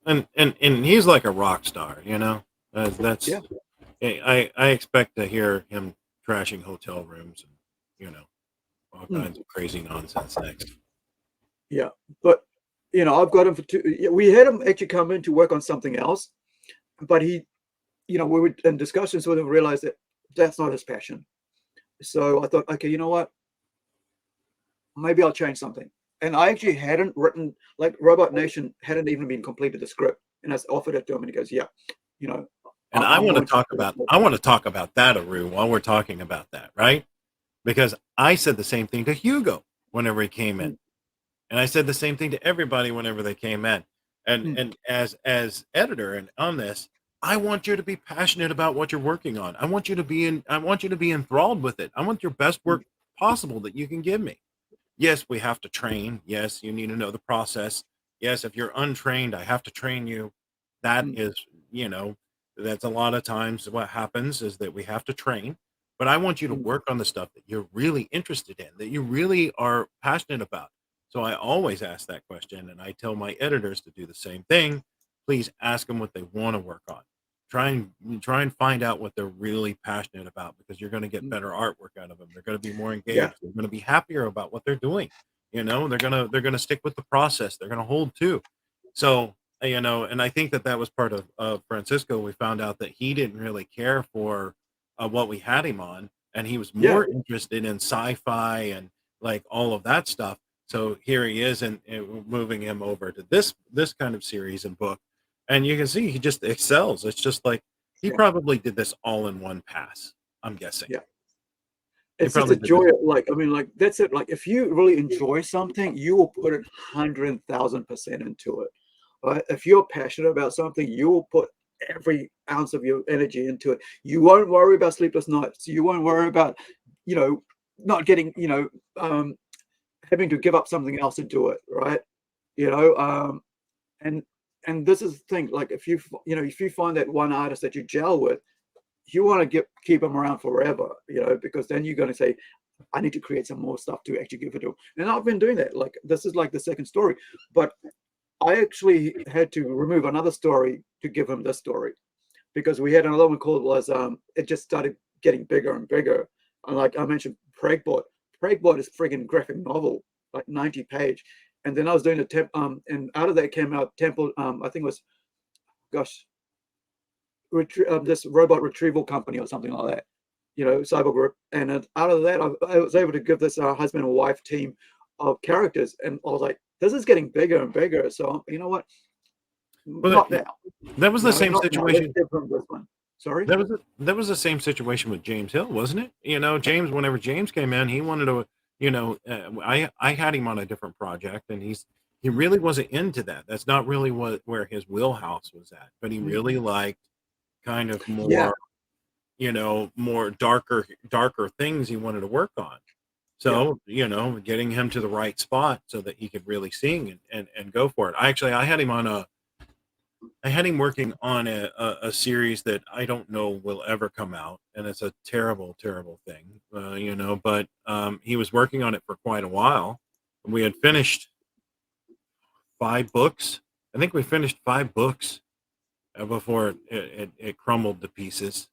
And he's like a rock star. That's yeah. I expect to hear him trashing hotel rooms and all kinds of crazy nonsense next. Yeah, but. I've got him for 2. We had him actually come in to work on something else, but he, we were in discussions with him, realized that that's not his passion. So I thought, okay, you know what? Maybe I'll change something. And I actually hadn't written, like Robot Nation hadn't even been completed the script, and I offered it to him, and he goes, yeah, And I want to talk about that, Aru, while we're talking about that, right? Because I said the same thing to Hugo whenever he came in. And I said the same thing to everybody whenever they came in. And as editor and on this, I want you to be passionate about what you're working on. I want you to be enthralled with it. I want your best work possible that you can give me. Yes, we have to train. Yes, you need to know the process. Yes, if you're untrained, I have to train you. That is, that's a lot of times what happens is that we have to train. But I want you to work on the stuff that you're really interested in, that you really are passionate about. So I always ask that question, and I tell my editors to do the same thing. Please ask them what they want to work on. Try and find out what they're really passionate about, because you're going to get better artwork out of them. They're going to be more engaged. Yeah. They're going to be happier about what they're doing. They're going to stick with the process. They're going to hold to. So, and I think that was part of Francisco. We found out that he didn't really care for what we had him on, and he was more interested in sci-fi and like all of that stuff. So here he is, and moving him over to this kind of series and book, and you can see he just excels. It's just like he probably did this all in one pass, I'm guessing. Yeah. It's just a joy. That's it. Like, if you really enjoy something, you will put it 100,000% into it. Right? If you're passionate about something, you will put every ounce of your energy into it. You won't worry about sleepless nights. You won't worry about, not getting, having to give up something else to do it. Right. And this is the thing. Like, if you find that one artist that you gel with, you want to keep them around forever, because then you're going to say, I need to create some more stuff to actually give it to. And I've been doing that. Like, this is like the second story, but I actually had to remove another story to give him this story, because we had another one called it just started getting bigger and bigger. And like I mentioned, Pragbot is a friggin' graphic novel, like 90 page. And then I was doing and out of that came out Temple. I think it was, this robot retrieval company or something like that, cyber group. And out of that, I was able to give this husband and wife team of characters, and I was like, this is getting bigger and bigger. So you know what? Not now. That was the same situation. Sorry. That was the same situation with James Hill, wasn't it? James, whenever James came in, he wanted to. I had him on a different project, and he really wasn't into that. That's not really where his wheelhouse was at. But he really liked kind of more, more darker things he wanted to work on. So, getting him to the right spot so that he could really sing and go for it. I had him working on a series that I don't know will ever come out, and it's a terrible, terrible thing, but he was working on it for quite a while. We had finished 5 books. I think we finished 5 books before it crumbled to pieces.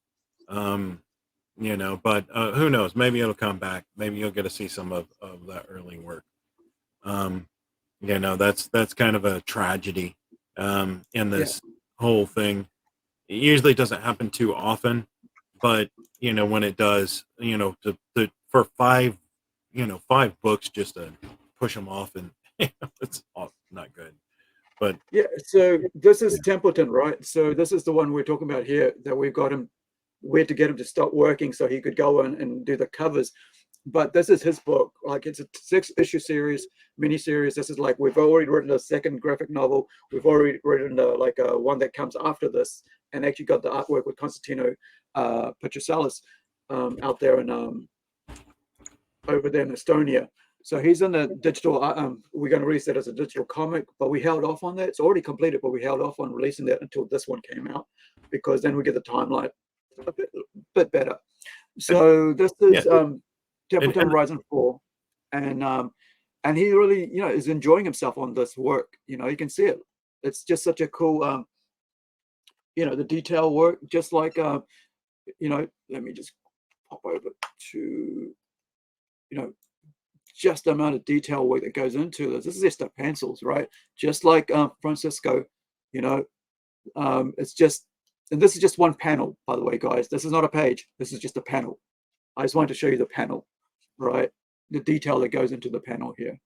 But who knows? Maybe it'll come back. Maybe you'll get to see some of that early work. That's kind of a tragedy in this whole thing. It usually doesn't happen too often, but when it does, for 5 books just to push them off, and it's not good. But so this is Templeton, right? So this is the one we're talking about here, that we've got him. We had to get him to stop working so he could go in and do the covers. But this is his book. Like, it's a 6-issue series, mini-series. This is like, we've already written a second graphic novel. We've already written a one that comes after this, and actually got the artwork with Constantino Petrosalis out there in over there in Estonia. So he's in the digital. We're going to release that as a digital comic, but we held off on that. It's already completed, but we held off on releasing that until this one came out, because then we get the timeline a bit better. So this is Templeton Horizon 4, and he really is enjoying himself on this work. You can see it. It's just such a cool the detail work, just like let me just pop over to just the amount of detail work that goes into this. This is just the pencils, right? Just like Francisco, it's just. And this is just one panel, by the way, guys. This is not a page. This is just a panel. I just wanted to show you the panel, right? The detail that goes into the panel here.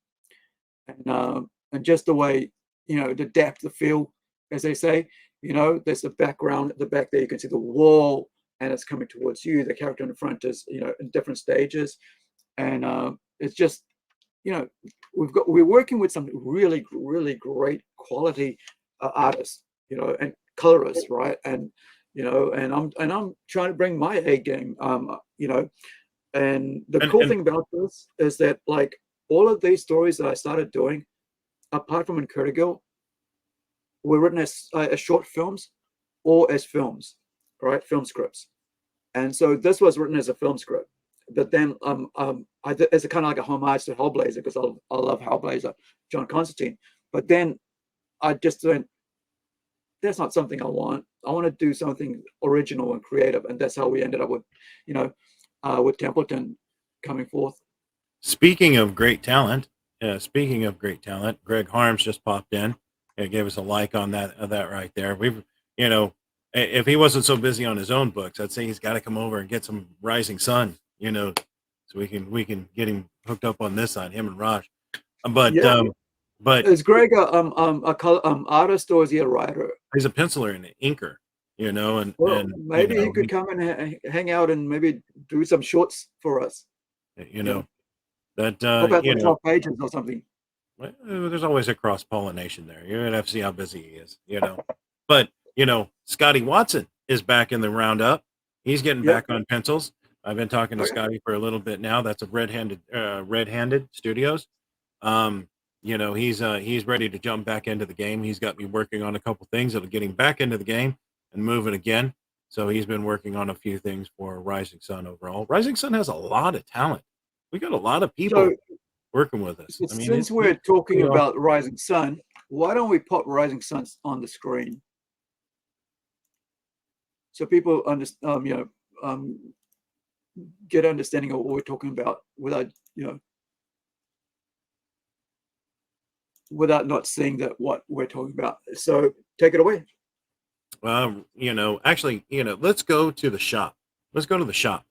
And just the way, the depth, the feel, as they say, there's the background at the back there. You can see the wall, and it's coming towards you. The character in the front is, in different stages. And it's just, we're working with some really, really great quality artists, you know, and colorists, right? And you know, and I'm trying to bring my A game, you know. And the cool thing about this is that like all of these stories that I started doing, apart from Incredi-Girl, were written as short films or as films, right? Film scripts. And so this was written as a film script. But then it's a kind of like a homage to Hellblazer because I love Hellblazer, John Constantine. But then I just went, that's not something I want. I want to do something original and creative. And that's how we ended up with, you know, with Templeton coming forth. Speaking of great talent, Greg Harms just popped in and gave us a like on that right there. We've, you know, if he wasn't so busy on his own books, I'd say he's got to come over and get some Rising Sun, you know, so we can get him hooked up on this side, him and Raj. But yeah. But is Greg a artist or is he a writer? He's a penciler and an inker, you know, and maybe you know, he could come and hang out and maybe do some shorts for us. You know, that about you the know, 12 pages or something. Well, there's always a cross pollination there. You're gonna have to see how busy he is, you know. But you know, Scotty Watson is back in the roundup. He's getting back on pencils. I've been talking to Scotty for a little bit now. That's a Red-Handed Studios. You know, he's ready to jump back into the game. He's got me working on a couple things that'll get him back into the game and moving again. So he's been working on a few things for Rising Sun overall. Rising Sun has a lot of talent. We got a lot of people working with us. I mean, since we're talking about Rising Sun, why don't we put Rising Sun on the screen so people understand, you know, get understanding of what we're talking about without, you know, without not seeing that what we're talking about. So take it away. You know, actually, you know, let's go to the shop. Let's go to the shop.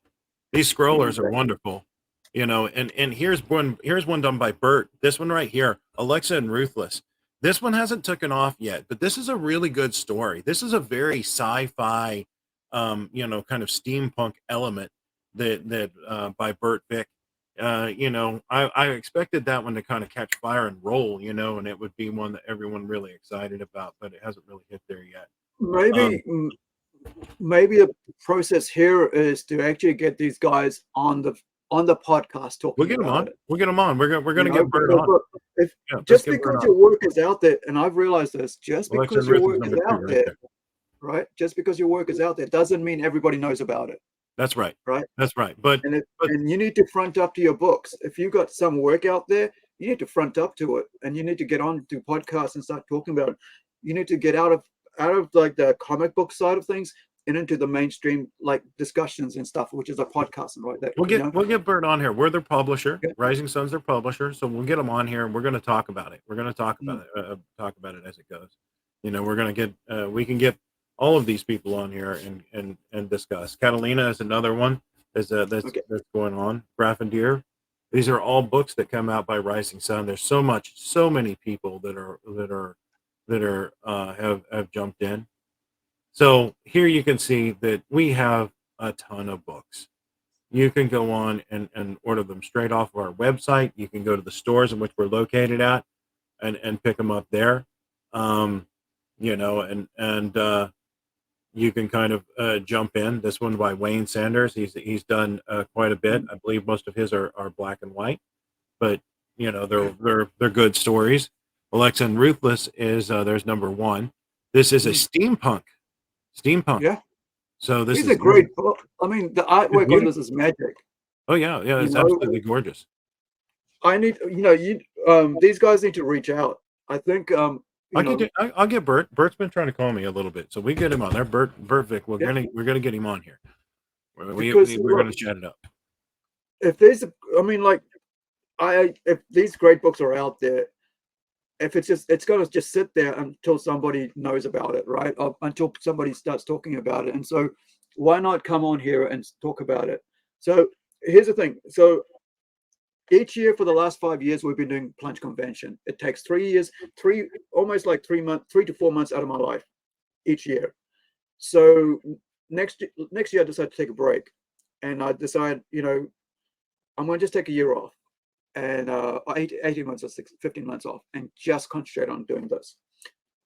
These scrollers are wonderful, you know, and here's one done by Bert. This one right here, Alexa and Ruthless. This one hasn't taken off yet, but this is a really good story. This is a very sci-fi, you know, kind of steampunk element that by Bert Vick. You know, I expected that one to kind of catch fire and roll, you know, and it would be one that everyone really excited about, but it hasn't really hit there yet. Maybe the process here is to actually get these guys on the podcast talking. We'll get them on. We'll get them on. We're gonna get Bert on. Just because your work is out there, and I've realized this, just because your work is out there, right? Just because your work is out there doesn't mean everybody knows about it. That's right. Right. That's right. But you need to front up to your books. If you got some work out there, you need to front up to it, and you need to get on to podcasts and start talking about it. You need to get out of like the comic book side of things and into the mainstream like discussions and stuff, which is a podcast and right there. We'll get Bert on here. We're their publisher. Rising Sun's their publisher, so we'll get them on here and we're going to talk about it. We're going to talk about it as it goes. You know, we're going to get we can get all of these people on here and discuss. Catalina is another one that's going on. Grafendeer. These are all books that come out by Rising Sun. There's so many people that have jumped in. So here you can see that we have a ton of books. You can go on and order them straight off of our website. You can go to the stores in which we're located at and pick them up there. You know, and you can kind of jump in. This one by Wayne Sanders. He's done quite a bit. I believe most of his are black and white, but you know they're good stories. Alexa and Ruthless is there's number 1. This is a steampunk. Yeah. So this is a great book. I mean, the artwork on this is magic. Oh yeah, it's absolutely gorgeous. I need, these guys need to reach out. I think I'll get Bert. Bert's been trying to call me a little bit, so we get him on there. Bert Vick, we're gonna get him on here. We're gonna chat it up. If there's, if these great books are out there, it's gonna just sit there until somebody knows about it, right? Until somebody starts talking about it. And so, why not come on here and talk about it? So here's the thing. So each year for the last 5 years, we've been doing Plunge Convention. It takes 3 years, almost like 3 to 4 months out of my life each year. So next year, I decided to take a break, and I decided, I'm going to just take a year off, and 18 months or 15 months off, and just concentrate on doing this.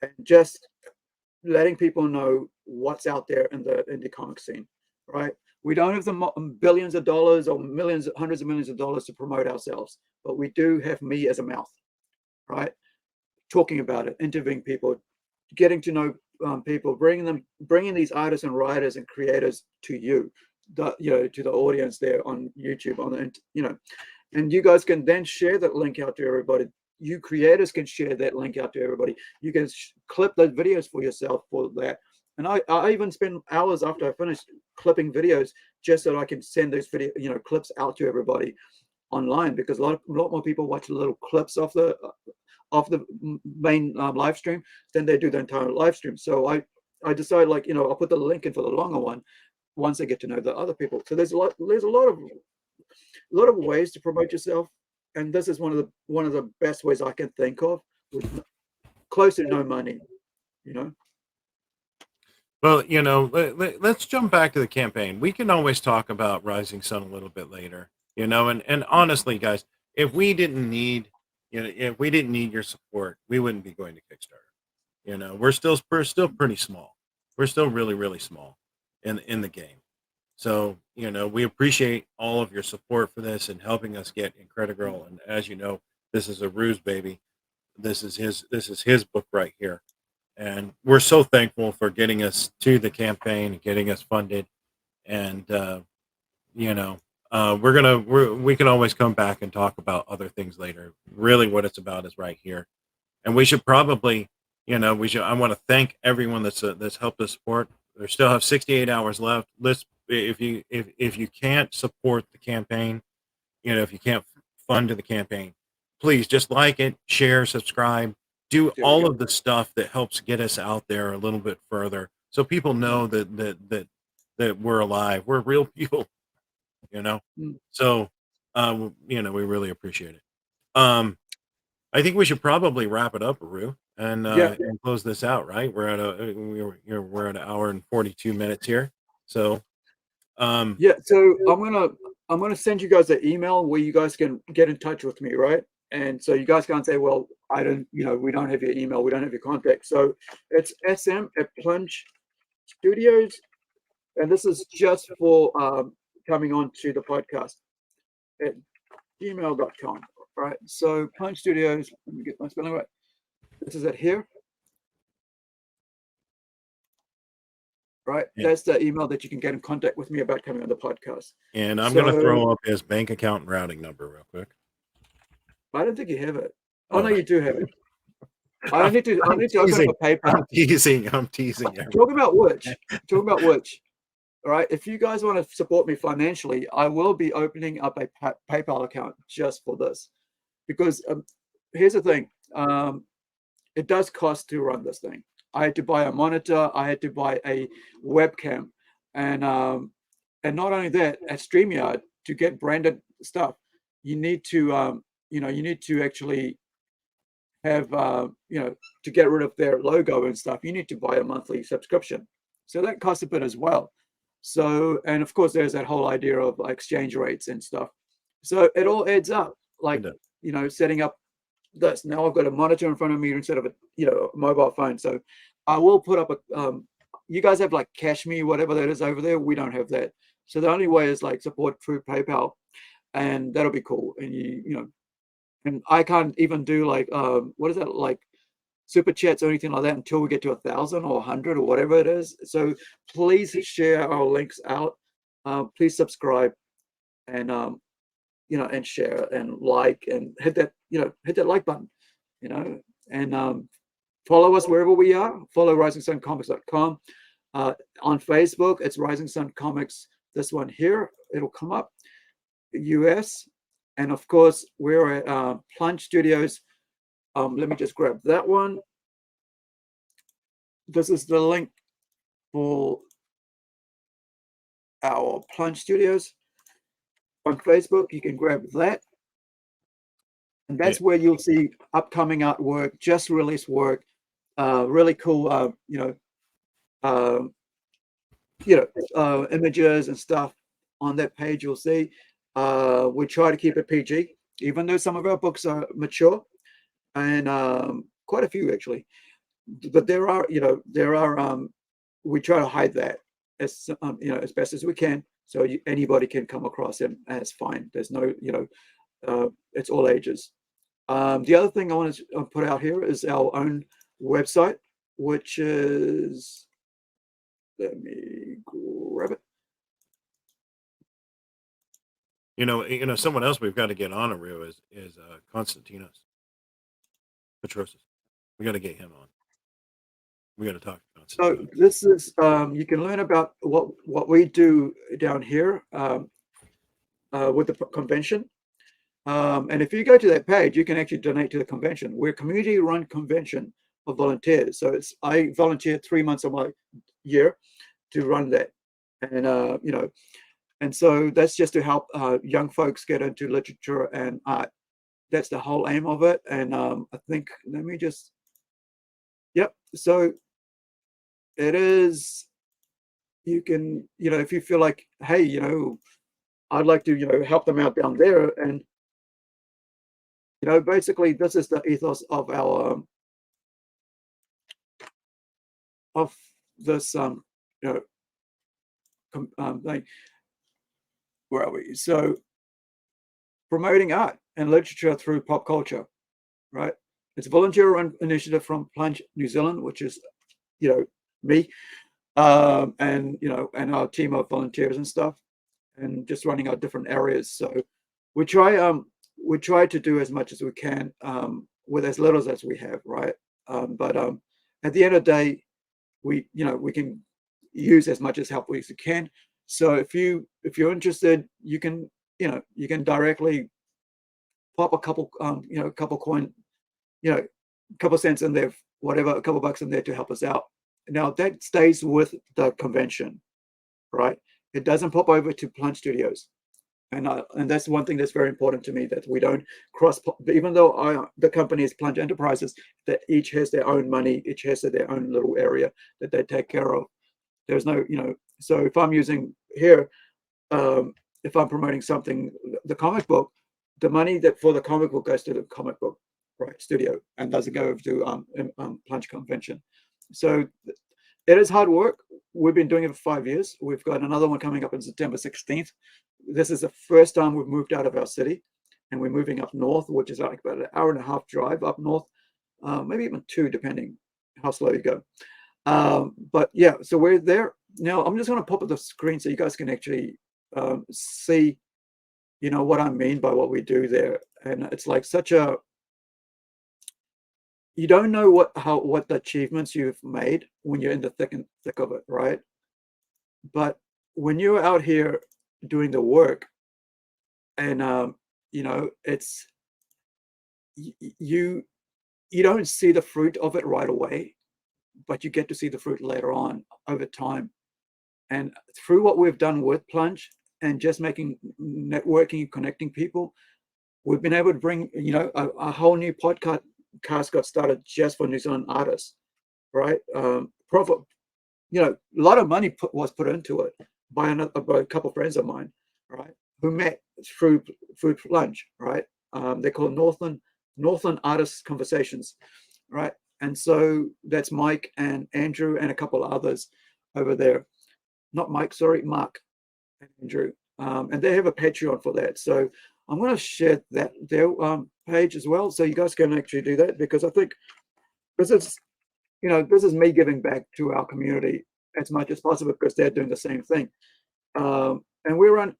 and just letting people know what's out there in the indie comic scene, right? We don't have the billions of dollars or millions, hundreds of millions of dollars to promote ourselves, but we do have me as a mouth, right? Talking about it, interviewing people, getting to know people, bringing these artists and writers and creators to you, to the audience there on YouTube, and you guys can then share that link out to everybody. You creators can share that link out to everybody. You can clip those videos for yourself for that. And I even spend hours after I finish clipping videos just so that I can send those clips out to everybody online, because a lot more people watch little clips off the main live stream than they do the entire live stream. So I decided, I'll put the link in for the longer one once I get to know the other people. So there's a lot of ways to promote yourself, and this is one of the best ways I can think of, with close to no money, Well, let's jump back to the campaign. We can always talk about Rising Sun a little bit later, and honestly, guys, if we didn't need your support, we wouldn't be going to Kickstarter. We're still pretty small. We're still really, really small in the game. So, we appreciate all of your support for this and helping us get Incredi-Girl. And as you know, this is a ruse baby. This is his book right here. And we're so thankful for getting us to the campaign and getting us funded. And, we can always come back and talk about other things later. Really what it's about is right here. And we should probably, I want to thank everyone that's helped us support. We still have 68 hours left. If you can't support the campaign, if you can't fund the campaign, please just like it, share, subscribe, do all of the stuff that helps get us out there a little bit further, so people know that we're alive, we're real people, So, we really appreciate it. I think we should probably wrap it up, Aru, and close this out. Right, we're at an hour and 42 minutes here. So, so I'm gonna send you guys an email where you guys can get in touch with me, right? And so you guys can't say, well, I don't, we don't have your email, we don't have your contact. So it's SM@Plunge Studios, and this is just for coming on to the podcast at gmail.com, right? So Plunge Studios, let me get my spelling right. This is it here. Right, that's the email that you can get in contact with me about coming on the podcast. And I'm going to throw up his bank account and routing number real quick. I don't think you have it. Oh, no, you do have it. I need to open up a PayPal. I'm teasing. Talk about which. All right, if you guys want to support me financially, I will be opening up a PayPal account just for this, because here's the thing: it does cost to run this thing. I had to buy a monitor. I had to buy a webcam, and not only that, at StreamYard, to get branded stuff, you need to actually have to get rid of their logo and stuff. You need to buy a monthly subscription, so that costs a bit as well. So, and of course, there's that whole idea of exchange rates and stuff. So it all adds up. Setting up this. Now I've got a monitor in front of me instead of a mobile phone. So I will put up a you guys have like Cash Me, whatever that is over there. We don't have that. So the only way is support through PayPal, and that'll be cool. And and I can't even do what is that, super chats or anything like that until we get to 1,000 or 100 or whatever it is. So please share our links out. Please subscribe, and and share and like, and hit that like button, and follow us wherever we are. Follow risingsuncomics.com. On Facebook, it's Rising Sun Comics. This one here, it'll come up. US, and of course we're at Plunge Studios. Let me just grab that one. This is the link for our Plunge Studios on Facebook. You can grab that, and that's where you'll see upcoming artwork, just released work, really cool, images and stuff on that page. You'll see. We try to keep it PG, even though some of our books are mature, and quite a few actually. but there are, we try to hide that as as best as we can, so anybody can come across him, and it's fine. There's no, it's all ages. The other thing I want to put out here is our own website, which is, let me grab it. Someone else we've got to get on, Aru, is Konstantinos Petrosis. We got to get him on. We got to talk about. So this is you can learn about what we do down here with the convention, and if you go to that page, you can actually donate to the convention. We're a community-run convention of volunteers. So I volunteer 3 months of my year to run that, and and so that's just to help young folks get into literature and art. That's the whole aim of it. And I think, let me just, yep. So it is, you can, if you feel like, hey, I'd like to, help them out down there. And, basically this is the ethos of our, of this, thing. Where are we? So promoting art and literature through pop culture, right? It's a volunteer-run initiative from Plunge New Zealand, which is, me, and and our team of volunteers and stuff, and just running our different areas. So we try to do as much as we can with as little as we have, right? But at the end of the day, we can use as much as help as we can. So if you're interested, you can directly pop a couple couple coin, couple cents in there, whatever, a couple bucks in there to help us out. Now that stays with the convention, right? It doesn't pop over to Plunge Studios, and that's one thing that's very important to me, that we don't cross. Even though the company is Plunge Enterprises, that each has their own money, each has their own little area that they take care of. There's no, so if I'm using here, if I'm promoting something, the comic book, the money that for the comic book goes to the comic book, right, studio, and doesn't go to Plunge Convention. So it is hard work. We've been doing it for 5 years. We've got another one coming up on September 16th. This is the first time we've moved out of our city, and we're moving up north, which is like about an hour and a half drive up north, maybe even 2, depending how slow you go. But yeah, so we're there now. I'm just going to pop up the screen so you guys can actually see, what I mean by what we do there. And it's like such a, you don't know what the achievements you've made when you're in the thick of it, right? But when you're out here doing the work, and it's you don't see the fruit of it right away, but you get to see the fruit later on over time. And through what we've done with Plunge and just networking and connecting people, we've been able to bring, a whole new podcast got started just for New Zealand artists, right? A lot of money was put into it by a couple of friends of mine, right, who met through Plunge, right? They're called Northland Artists Conversations, right? And so that's Mike and Andrew and a couple of others over there. Not Mike, sorry, Mark and Andrew. And they have a Patreon for that. So I'm going to share their page as well, so you guys can actually do that, because I think this is me giving back to our community as much as possible, because they're doing the same thing. And we're on,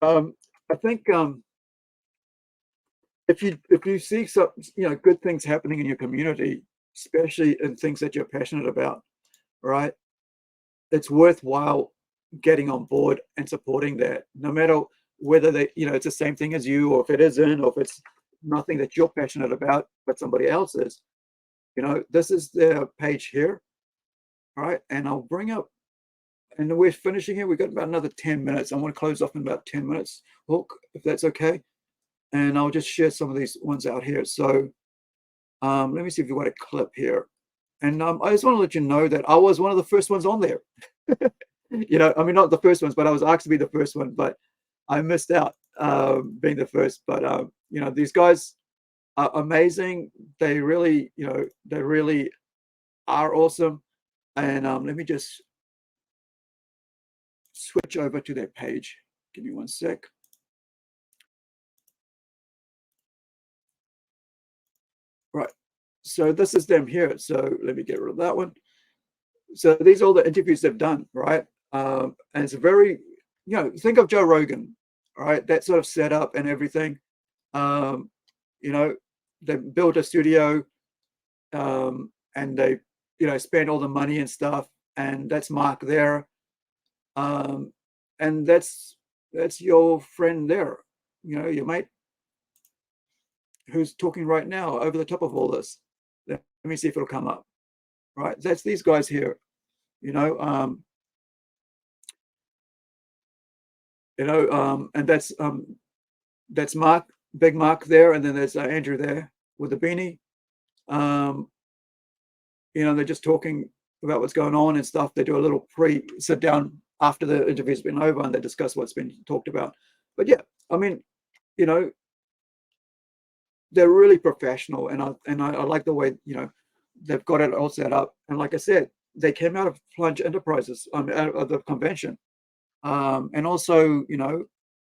I think if you see some good things happening in your community, especially in things that you're passionate about, right, it's worthwhile getting on board and supporting that, no matter whether it's the same thing as you, or if it isn't, or if it's nothing that you're passionate about but somebody else is. This is their page here, all right? And I'll bring up, and we're finishing here. We've got about another 10 minutes. I want to close off in about 10 minutes, Hawke, if that's okay. And I'll just share some of these ones out here. So let me see if you've got a clip here. And I just want to let you know that I was one of the first ones on there. I mean, not the first ones, but I was asked to be the first one, but I missed out being the first. But these guys are amazing. They really, are awesome. And let me just switch over to their page. Give me one sec. Right. So this is them here. So let me get rid of that one. So these are all the interviews they've done, right? And it's a very, think of Joe Rogan, all right? That sort of setup and everything. They built a studio, and they, spend all the money and stuff. And that's Mark there. And that's your friend there, your mate who's talking right now over the top of all this. Let me see if it'll come up. Right, that's these guys here, and that's Mark, Big Mark there, and then there's Andrew there with the beanie. They're just talking about what's going on and stuff. They do a little sit down after the interview's been over, and they discuss what's been talked about. But yeah, I mean, they're really professional, and I like the way they've got it all set up. And like I said, they came out of Plunge Enterprises, out of the convention. And also,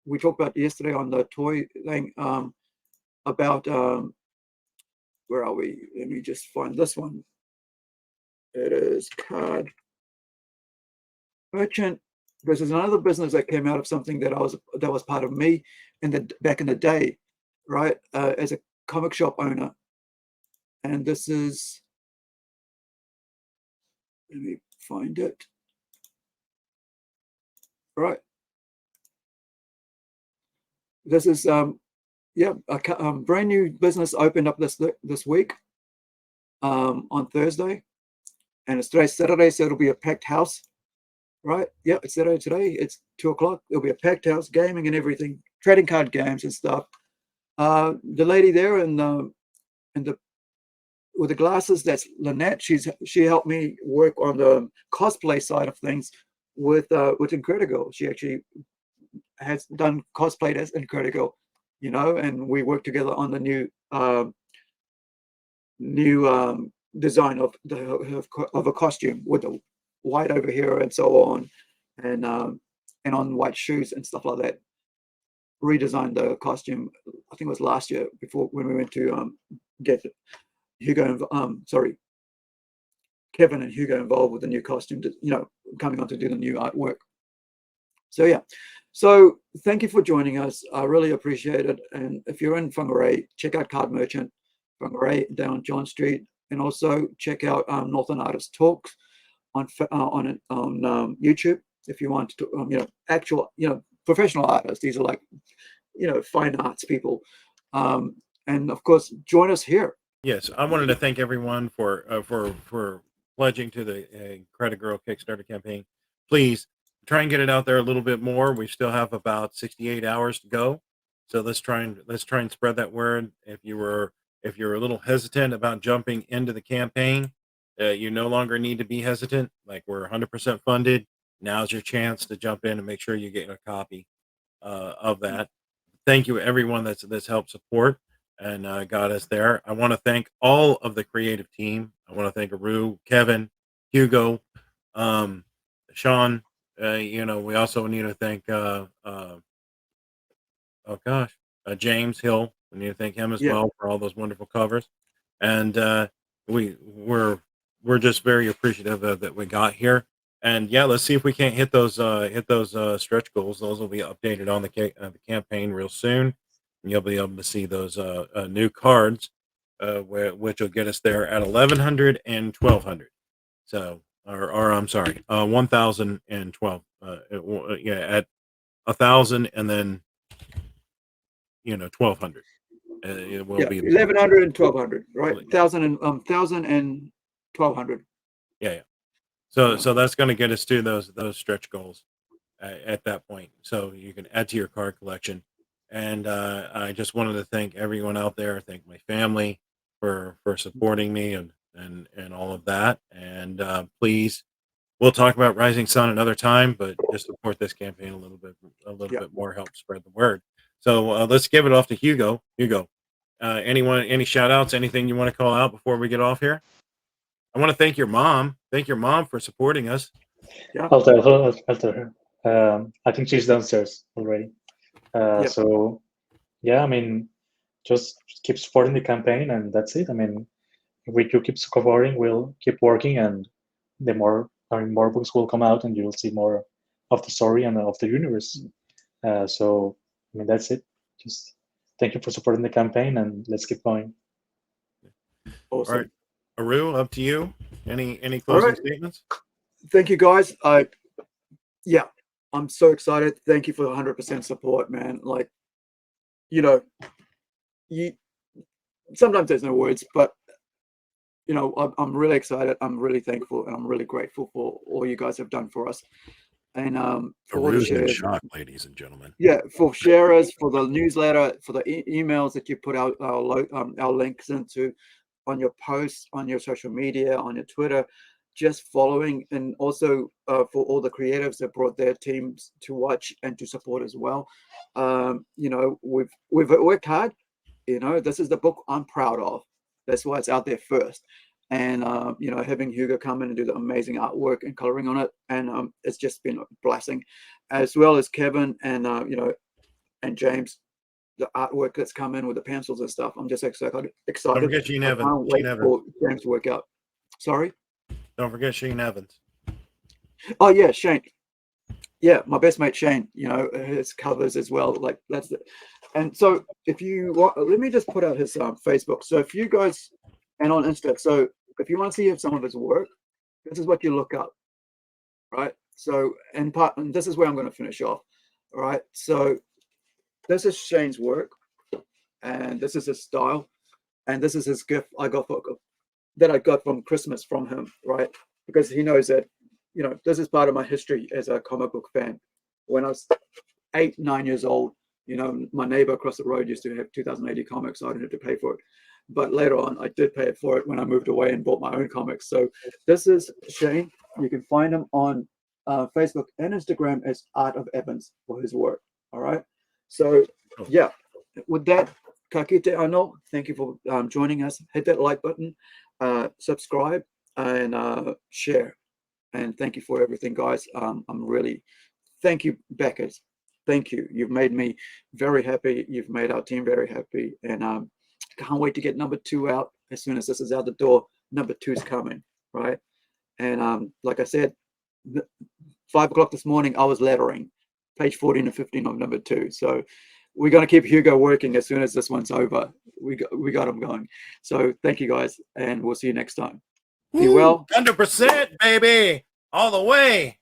we talked about yesterday on the toy thing, about, where are we? Let me just find this one. It is Card Merchant. This is another business that came out of something that was part of me back in the day, right? As a comic shop owner. And this is, let me find it. Right. This is a brand new business opened up this week, on Thursday, and it's today's Saturday, so it'll be a packed house. Right? Yeah, it's Saturday today. It's 2:00. There'll be a packed house, gaming and everything, trading card games and stuff. The lady there with the glasses, that's Lynette. She helped me work on the cosplay side of things with Incredi-Girl. She actually has done cosplay as Incredi-Girl, and we worked together on the new design of a costume with the white over here and so on, and on white shoes and stuff like that. Redesigned the costume, I think it was last year, before when we went to get Hugo, Kevin and Hugo involved with the new costume, coming on to do the new artwork. So yeah, so thank you for joining us. I really appreciate it. And if you're in Whangarei, check out Card Merchant Whangarei down John Street, and also check out Northern Artist Talks on YouTube if you want to, actual, professional artists. These are like, fine arts people. And of course, join us here. Yes, I wanted to thank everyone for pledging to the Incredi-Girl Kickstarter campaign. Please try and get it out there a little bit more. We still have about 68 hours to go, so let's try and spread that word. If you're a little hesitant about jumping into the campaign, you no longer need to be hesitant. Like, we're 100% funded. Now's your chance to jump in and make sure you get a copy of that. Thank you everyone that's helped support and got us there. I want to thank all of the creative team. I want to thank Aru, Kevin, Hugo, Sean. We also need to thank James Hill. We need to thank him as well for all those wonderful covers. And we're just very appreciative that we got here. And yeah, let's see if we can't hit those stretch goals. Those will be updated on the campaign real soon. And you'll be able to see those new cards, which will get us there at 1,100 and 1,200. So, or I'm sorry, 1,012. At 1,000 and then 1,200. It will be 1,100 and 1,200, right? 1,000 and 1,200. Yeah. So that's going to get us to those stretch goals at that point. So you can add to your card collection. And I just wanted to thank everyone out there. Thank my family for supporting me and all of that. And please, we'll talk about Rising Sun another time, but just support this campaign a little bit more, help spread the word. So let's give it off to Hugo. Hugo, any shout outs, anything you want to call out before we get off here? I want to thank your mom. Thank your mom for supporting us. I'll tell her. I think she's downstairs already. So yeah, I mean, just keep supporting the campaign, and that's it. I mean, if we do keep covering, we'll keep working, and more books will come out, and you'll see more of the story and of the universe. So I mean, that's it. Just thank you for supporting the campaign, and let's keep going. Awesome. All right, Aru, up to you. Any closing statements? Thank you, guys. I'm so excited. Thank you for the 100% support, man. Like, sometimes there's no words, but I'm really excited. I'm really thankful, and I'm really grateful for all you guys have done for us. And for all the Aru's in shares, shock, ladies and gentlemen. yeah, for sharers, for the newsletter, for the emails that you put out our links into on your posts, on your social media, on your Twitter, just following, and also for all the creatives that brought their teams to watch and to support as well. We've worked hard. This is the book I'm proud of. That's why it's out there first. And having Hugo come in and do the amazing artwork and coloring on it, and it's just been a blessing, as well as Kevin and and James, the artwork that's come in with the pencils and stuff. I'm just excited. Don't forget Shane Evans. I can't wait for James to work out. Sorry. Don't forget Shane Evans. Oh yeah, Shane. Yeah, my best mate Shane. His covers as well. Like that's the. And so if you want, let me just put out his Facebook. So if you guys, and on Insta. So if you want to see some of his work, this is what you look up, right? So and this is where I'm going to finish off. All right. So this is Shane's work, and this is his style, and this is his gift I got from Christmas from him, right? Because he knows that, this is part of my history as a comic book fan. When I was 8, 9 years old, my neighbor across the road used to have 2080 comics, so I didn't have to pay for it. But later on, I did pay for it when I moved away and bought my own comics. So this is Shane. You can find him on Facebook and Instagram as Art of Evans for his work. All right. So yeah, with that, kakite ano. Thank you for joining us. Hit that like button, subscribe, and share. And thank you for everything, guys. Thank you, backers. Thank you. You've made me very happy. You've made our team very happy. And can't wait to get number 2 out. As soon as this is out the door, number 2 is coming, right? And like I said, 5 o'clock this morning, I was lettering page 14 and 15 of number 2. So we're going to keep Hugo working as soon as this one's over. We got him going. So thank you, guys, and we'll see you next time. Be well. 100%, baby. All the way.